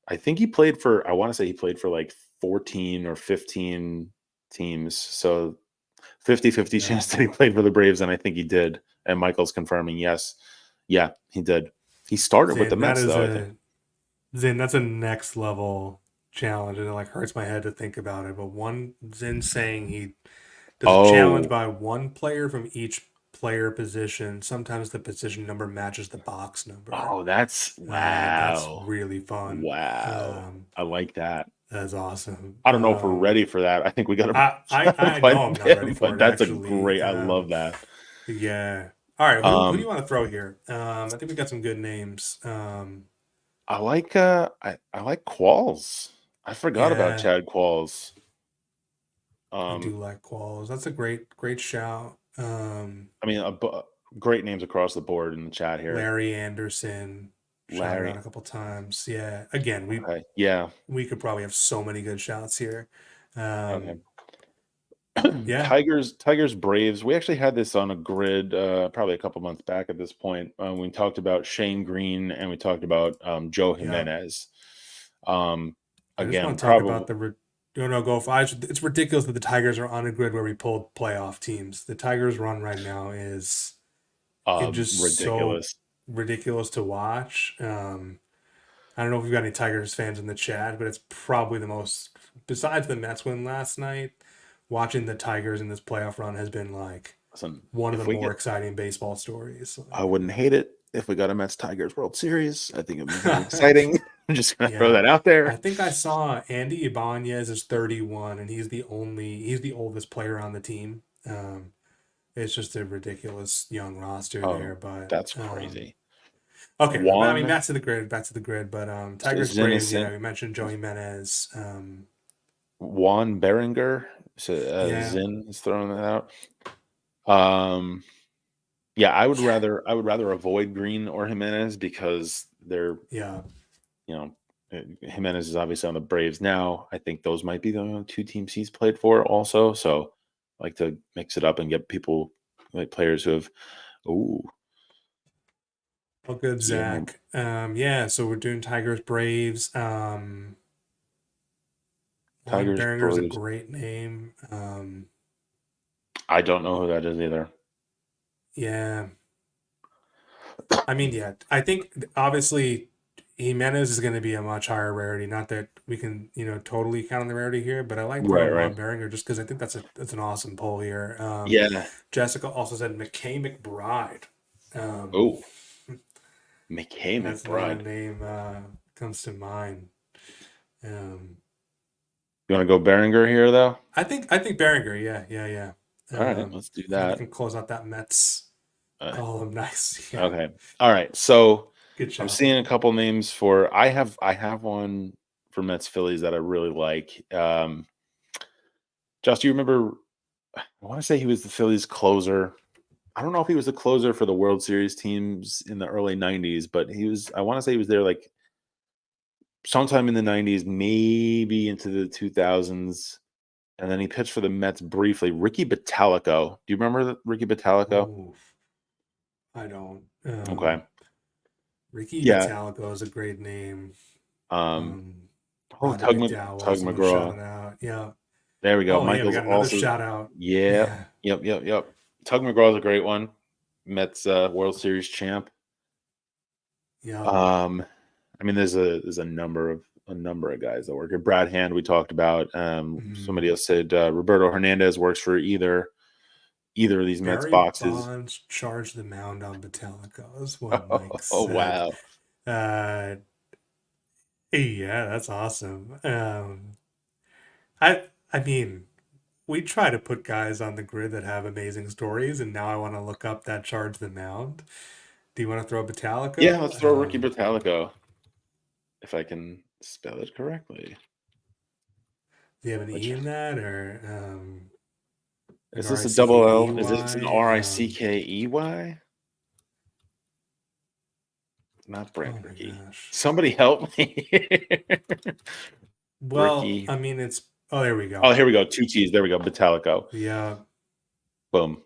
I think he played for. I want to say he played for like 14 or 15 teams. So 50-50 yeah. chance that he played for the Braves, and I think he did. And Michael's confirming, yes, yeah, he did. He started with the That Mets, is though, I think. Zin, that's a next level challenge, and it like hurts my head to think about it. But one Zin saying he does a challenge Oh, by one player from each player position. Sometimes the position number matches the box number. oh, that's That's wow. really fun. Wow. I like that. That's awesome. I don't know if we're ready for that. I think we got to I quite know a I'm not ready bit, for but it that's a actually. great. I love that. Yeah. All right, who do you Um, want to throw here? I think we got some good names. I like Qualls. I forgot about Yeah, Chad Qualls. I do Um, like Qualls. That's a great shout. I mean, great names across the board in the chat here. Larry Anderson shouted out Larry. a couple times. Yeah, again, Okay. Yeah. we could probably have so many good shouts here. Okay. Um, yeah, Tigers, Braves. We actually had this on a grid probably a couple months back at this point. We talked about Shane Green and we talked about Joe yeah. Jimenez. Um, I just again, want to talk about probably the. No, no, go. It's ridiculous that the Tigers are on a grid where we pulled playoff teams. The Tigers' run right now is it just so ridiculous. ridiculous to watch. I don't know if we've got any Tigers fans in the chat, but it's probably the most, besides the Mets win last night, watching the Tigers in this playoff run has been like Listen, one of the if we more get, exciting baseball stories. I Like, wouldn't hate it if we got a Mets Tigers World Series. I think it'd be very exciting. I'm just gonna throw yeah, that out I there. think I saw Andy Ibanez is 31, and he's the oldest player on the team. It's just a ridiculous young roster there, Oh, but that's crazy. okay. I mean, Juan back to the grid. But Tigers Braves, yeah, Zenison, we mentioned Joey Menez. Juan Berenger. So, Yeah, Zin is throwing that out. Um, yeah, yeah, I would rather avoid Green or Jimenez because they're, yeah. you know, Jimenez is obviously on the Braves now. I think those might be the only two teams he's played for also. So I like to mix it up and get people like players who have, oh, All good, yeah, Zach. Yeah, so we're doing Tigers Braves. Juan Tigers, Berenger's a Braves. great name. I don't know who that is either. Yeah, I mean, yeah, I think obviously Jimenez is going to be a much higher rarity. Not that we can, totally count on the rarity here, but I like Right, throwing right. Juan Berenger just because I think that's an awesome pull here. Yeah. Jessica also said McKay McBride. Oh, McKay That's not a McBride. name comes to mind. Um, You want to go Berenger here, though? I think Berenger, yeah, yeah, yeah. All right, let's do Somebody that. can close out that Mets Uh, column. Nice, yeah, okay. All right. So good I'm shout. seeing a couple names for. I have one for Mets Phillies that I really like. Josh, do you remember? I want to say he was the Phillies closer. I don't know if he was the closer for the World Series teams in the early '90s, but he was. I want to say he was there like sometime in the '90s, maybe into the 2000s. And then he pitched for the Mets briefly. Ricky Bottalico. Do you remember Ricky Bottalico? Ooh, I don't. Okay. Ricky Yeah. Batalico is a great name. Um, Um, oh, Rodney McDowell, Tug someone McGraw. shouted out. Yeah. There we go. Oh yeah, we Michael's got another also. shout out. Yeah. Yeah, Yep. Tug McGraw's a great one. Mets World Series champ. yeah. Um, I mean, there's a number of guys that work here. Brad Hand, we talked about. Mm. Somebody else said Roberto Hernandez works for either of these Mets Barry boxes. Bonds charged the mound on Metallica is what Mike Oh said. wow. Uh, yeah, that's awesome. I mean, we try to put guys on the grid that have amazing stories, and now I want to look up that charge the mound. Do you want to throw Yeah, let's Metallico? throw Ricky Bottalico if I can spell it correctly. Do you have an Which E in that or like is R this I a C K double E L? Is this an Y? Rickey? Not Brand Oh my Ricky. gosh. Somebody help me. Well, Ricky. I mean, it's oh, there we Oh, go. here we go. Two T's. There we go. Bottalico. Yeah. Boom.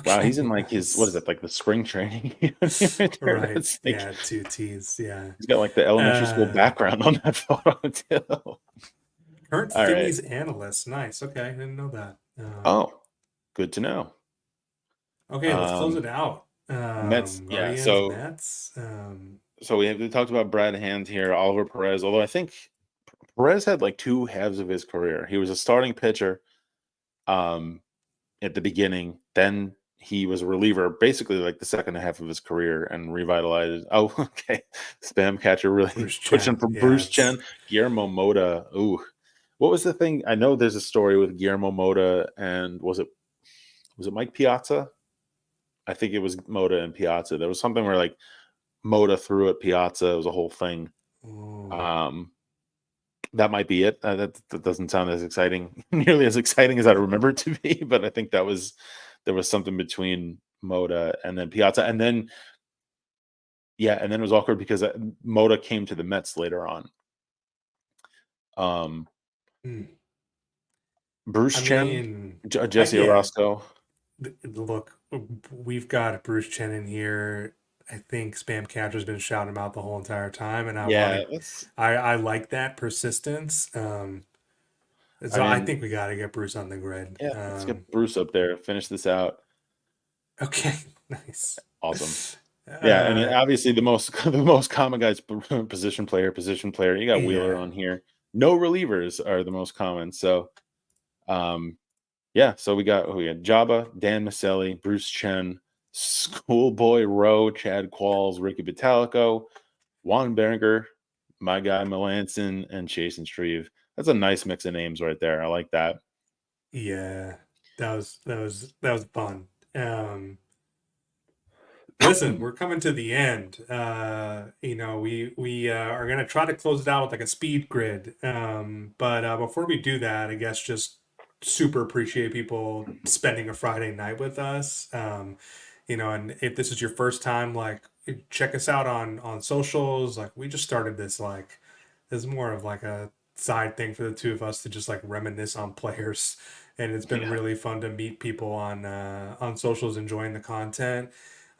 Wow, he's in Okay. like his what is Nice. it, like the spring training unit there? Right. That's like Yeah. Two T's. Yeah. he's got like the elementary school Uh, background on that photo too. Current All right. Phillies analyst. Nice. Okay. I didn't know that. Oh, good to know. Okay. Let's close Um it out. Mets, yeah. Guardians, Mets. So we talked about Brad Hand here, Oliver Perez. Although I think Perez had like two halves of his career. He was a starting pitcher um, at the beginning. Then he was a reliever, basically like the second half of his career, and revitalized. Oh, okay. Spam catcher really Bruce pushing Chen. for Yeah, Bruce it's Chen, Guillermo Mota. Ooh, what was the thing? I know there's a story with Guillermo Mota, and was it Mike Piazza? I think it was Mota and Piazza. There was something where like Mota threw at Piazza. It was a whole thing. ooh, Um, that might be it. That doesn't sound as exciting, nearly as exciting as I remember it to be. But I think there was something between Moda and then Piazza, and then yeah, and then it was awkward because Moda came to the Mets later on. Um, hmm. Bruce I Chen, mean, Jesse yeah. Orosco. Look, we've got Bruce Chen in here. I think Spam Catcher's been shouting him out the whole entire time, and Yeah, let's. I like that persistence. I So I mean, think we got to get Bruce on the grid. yeah, let's get Bruce up there. Finish this out. Okay, nice. Awesome. Yeah, I mean, Uh, obviously the most the most common guys position player, position player. You got Wheeler yeah, on here. No relievers are the most common. So, um, yeah. So we got Jabba, Dan Maselli, Bruce Chen, Schoolboy Rowe, Chad Qualls, Ricky Batalico, Juan Berenger, my guy Melanson, and Jason Shreve. That's a nice mix of names right there. I like that. yeah, that was fun. Listen, we're coming to the end. We are gonna try to close it out with like a speed grid. But before we do that, I guess just super appreciate people spending a Friday night with us. And if this is your first time, like check us out on socials. Like we just started this like this is more of like a side thing for the two of us to just like reminisce on players. And it's been Yeah. really fun to meet people on socials, enjoying the content.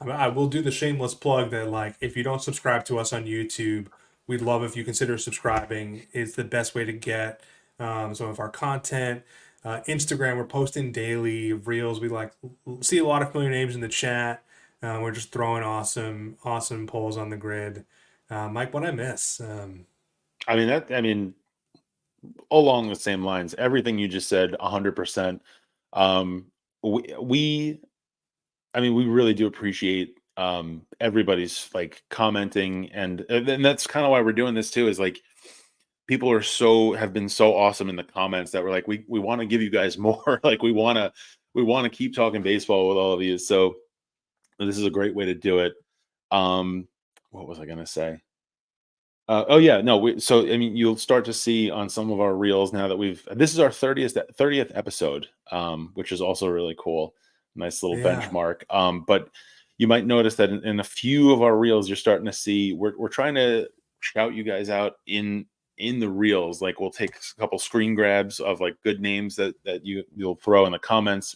I will do the shameless plug that like if you don't subscribe to us on YouTube, we'd love if you consider subscribing. It's the best way to get some of our content. Instagram, we're posting daily reels. We like see a lot of familiar names in the chat. We're just throwing awesome polls on the grid. Mike, what I miss? I mean that. I mean, along the same lines, everything you just said, 100%. Um, we I mean, we really do appreciate everybody's like commenting, and that's kind of why we're doing this too. Is like people have been so awesome in the comments that we're like we want to give you guys more. Like we want to keep talking baseball with all of you. So this is a great way to do it. What was I gonna say? Oh yeah, no. So I mean, you'll start to see on some of our reels now that this is our 30th episode, which is also really cool. Nice little Yeah, benchmark. But you might notice that in a few of our reels, you're starting to see we're trying to shout you guys out in the reels. Like we'll take a couple screen grabs of like good names that you'll throw in the comments.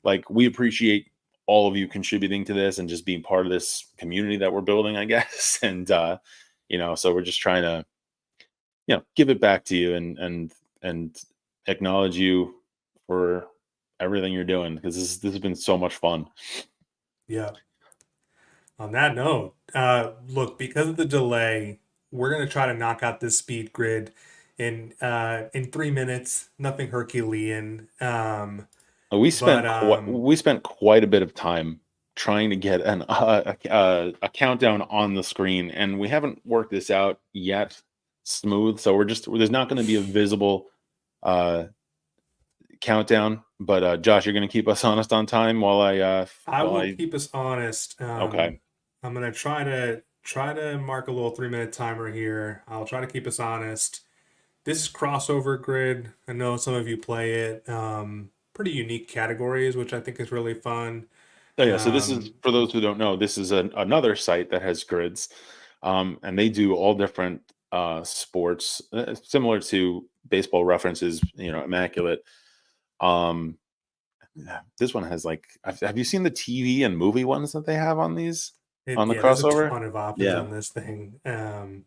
Like we appreciate all of you contributing to this and just being part of this community that we're building, I guess. And so we're just trying to give it back to you and acknowledge you for everything you're doing, because this has been so much fun. yeah. On that note, look, because of the delay, we're gonna try to knock out this speed grid in 3 minutes. Nothing Herculean. But We spent quite a bit of time trying to get a countdown on the screen, and we haven't worked this out yet smooth. So there's not going to be a visible uh, countdown. But Josh, you're going to keep us honest on time I while will I keep us honest. okay. I'm gonna try to mark a little 3 minute timer here. I'll try to keep us honest. This crossover grid, I know some of you play it. Pretty unique categories, which I think is really fun. Oh yeah, so this is Um, for those who don't know. This is another site that has grids, and they do all different sports, similar to Baseball References. Immaculate. Um, yeah, this one has like, have you seen the TV and movie ones that they have on these on the yeah, there's a crossover? ton of options Yeah, on this thing.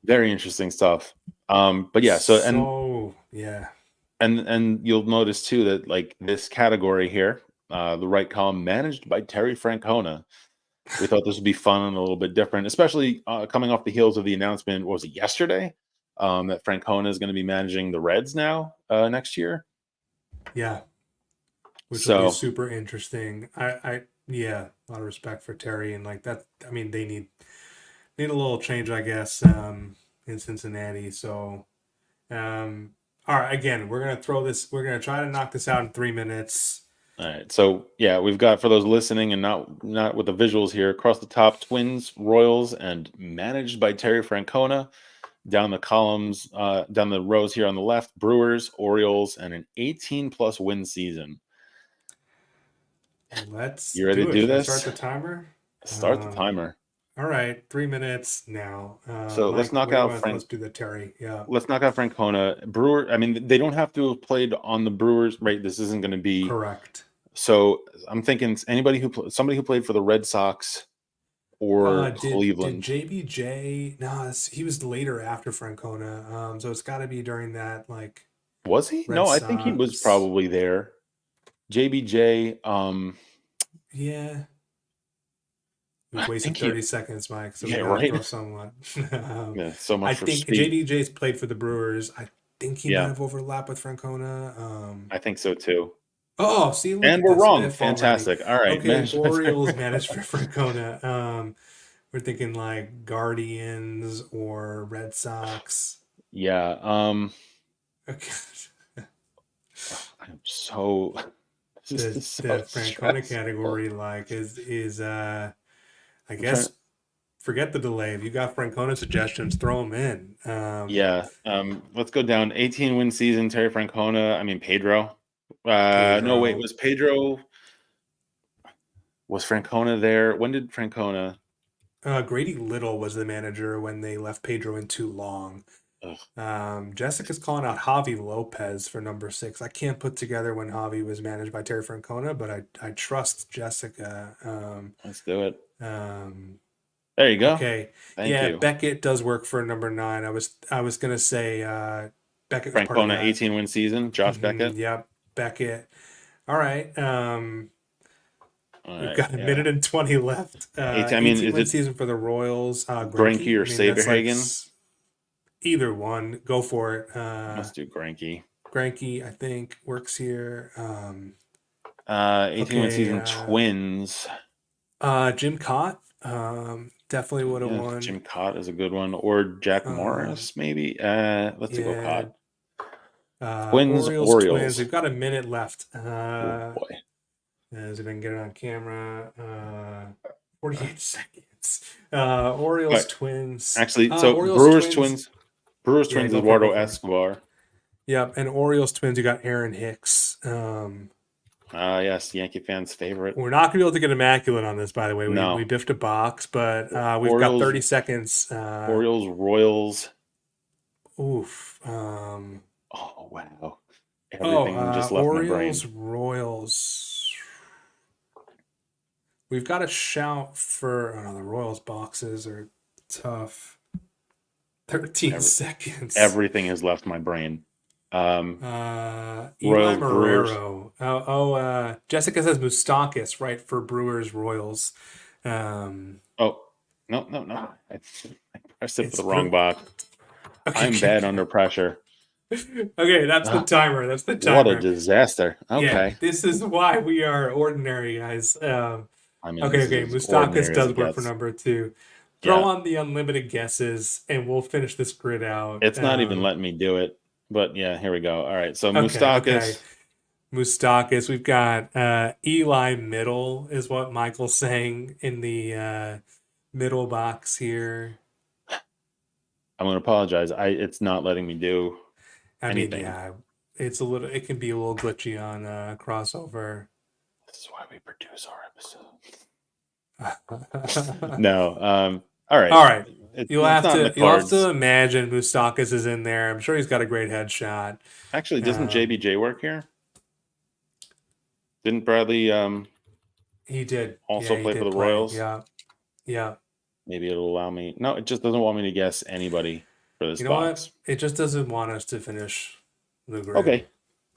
very interesting stuff. But yeah, so So yeah, and you'll notice too that like this category here, the right column managed by Terry Francona. We thought this would be fun and a little bit different, especially coming off the heels of the announcement. What was it, yesterday? That Francona is going to be managing the Reds now next year. Yeah, which will be So super interesting. Yeah, a lot of respect for Terry and like that. I mean, they need a little change, I guess, in Cincinnati. So, all right, again, we're gonna throw this. We're gonna try to knock this out in 3 minutes. all right. So yeah, we've got, for those listening and not with the visuals here, across the top, Twins, Royals, and managed by Terry Francona. Down the columns, down the rows here on the left, Brewers, Orioles, and an 18+ win season. Let's You ready do to it. do Should I start this? the timer? Start the Um, timer. all right, 3 minutes now. So let's Mike, knock what do you out want? Frank. Let's do the Terry. Yeah, Let's knock out Francona. Brewer. I mean, they don't have to have played on the Brewers, right? This isn't going to be. correct. So I'm thinking somebody who played for the Red Sox or Did Cleveland. JBJ? No, he was later after Francona. So it's got to be during that like Was he? Red No, I think he was Sox. probably there. JBJ. Yeah, we've I wasted think he. 30 seconds, Mike. So we Yeah, gotta right. throw someone. Yeah, so I much for think speed. JBJ's played for the Brewers. I think he might Yeah, have overlapped with Francona. I think so too. Oh, see, look And at we're this wrong. myth already. Fantastic. All right, Okay, management. Orioles managed for Francona. We're thinking like Guardians or Red Sox. Yeah. Okay. I'm so. This the is so the Francona stressful. category like is I I'm trying. guess forget the delay. If you got Francona suggestions, throw them in. Yeah. Let's go down. 18 win season. Terry Francona. I mean Pedro. No, wait. Pedro. Was Francona there? When did Francona? Grady Little was the manager when they left Pedro in too long. Ugh, Jessica's calling out Javi Lopez for number 6. I can't put together when Javi was managed by Terry Francona, but I trust Jessica. let's do it. Um, There you go. okay, Thank yeah, you. Beckett does work for number 9. I was gonna say Beckett was part of Francona that. 18 win season. Josh Beckett. Yep, Beckett. All right. All We've right. got a Yeah. minute and 20 left. 18. I mean, 18 is win it season for the Royals. Greinke Greinke. or I mean, that's like Saberhagen? either one. Go for it. Let's do Greinke. Greinke, I think, works here. 18 win Okay. season. Twins. Jim Cott. Definitely would have Yeah, won. Jim Cott is a good one, or Jack Um, Morris, maybe. Let's go yeah. Cott. Twins, Orioles, Twins. Orioles. We've got a minute left. Oh boy. As if I can get it on camera. 48 seconds. Orioles, But Twins. actually, so Orioles, Twins. Brewers, Yeah, Twins, go for it. Go Eduardo for it. Escobar. Yep. And Orioles, Twins. You got Aaron Hicks. Yes, Yankee fans' favorite. We're not going to be able to get immaculate on this, by the way. We No, biffed a box, but we've got Orioles, 30 seconds. Orioles, Royals. Oof. Oh wow, everything just left my Orioles, brain. Royals. We've got a shout for. Oh, no, the Royals boxes are tough. 13 Every, seconds. everything has left my brain. Eli Royals, Brewers. Marrero. Jessica says Moustakis, right, for Brewers, Royals. Oh, no, no, no. I pressed it for It's the wrong Brew. box. Okay, I'm okay, bad okay. under pressure. Okay, that's the Ah, timer. That's the what a timer. disaster. Yeah, Okay. this is why we are ordinary, guys. I mean, Okay, this is okay. as Moustakis ordinary as does it work for gets. number 2. Throw Yeah. on the unlimited guesses, and we'll finish this grid out. It's not even letting me do it. But yeah, here we go. All right. So Okay, okay. Moustakis. Moustakis. We've got Eli Middle is what Michael's saying in the middle box here. I'm going to apologize. It's not letting me do I mean, anything. yeah, it can be a little glitchy on crossover. This is why we produce our episodes. All No. All right. right. It's You'll not have in the to cards. imagine Moustakis is in there. I'm sure he's got a great headshot. Actually, doesn't Um, JBJ work here? Didn't Bradley he did. also Yeah, he play for did the play. Royals? Yeah. Yeah. Maybe it'll allow me. No, it just doesn't want me to guess anybody for this You know what? box. It just doesn't want us to finish the grid. Okay,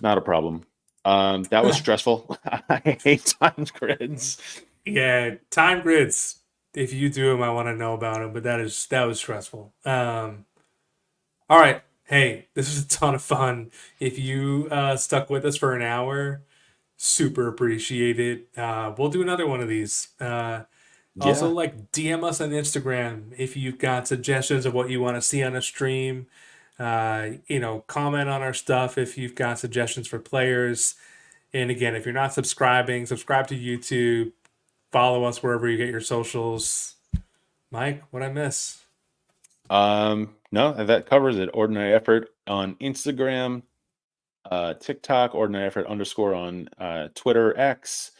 not a problem. That was stressful. I hate timed grids. Yeah, time grids. If you do them, I want to know about them. But that was stressful. All right. Hey, this was a ton of fun. If you stuck with us for an hour, super appreciate it. We'll do another one of these. Also, Yeah. like DM us on Instagram if you've got suggestions of what you want to see on a stream. Comment on our stuff if you've got suggestions for players. And again, if you're not subscribing, subscribe to YouTube. Follow us wherever you get your socials. Mike, what I miss? No, that covers it. Ordinary Effort on Instagram, TikTok, Ordinary Effort underscore on Twitter, X.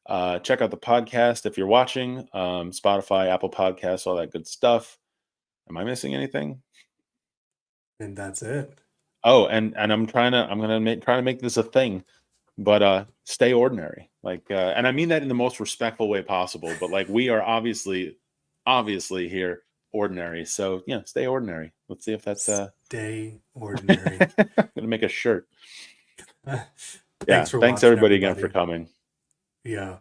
Check out the podcast if you're watching. Spotify, Apple Podcasts, all that good stuff. Am I missing anything? And that's it. Oh, and I'm trying to make this a thing, but stay ordinary. Like, and I mean that in the most respectful way possible. But like, we are obviously here ordinary. So yeah, stay ordinary. Let's see if that's Stay ordinary. I'm gonna make a shirt. Thanks Yeah. for Thanks watching, everybody again for everybody. coming. Yeah.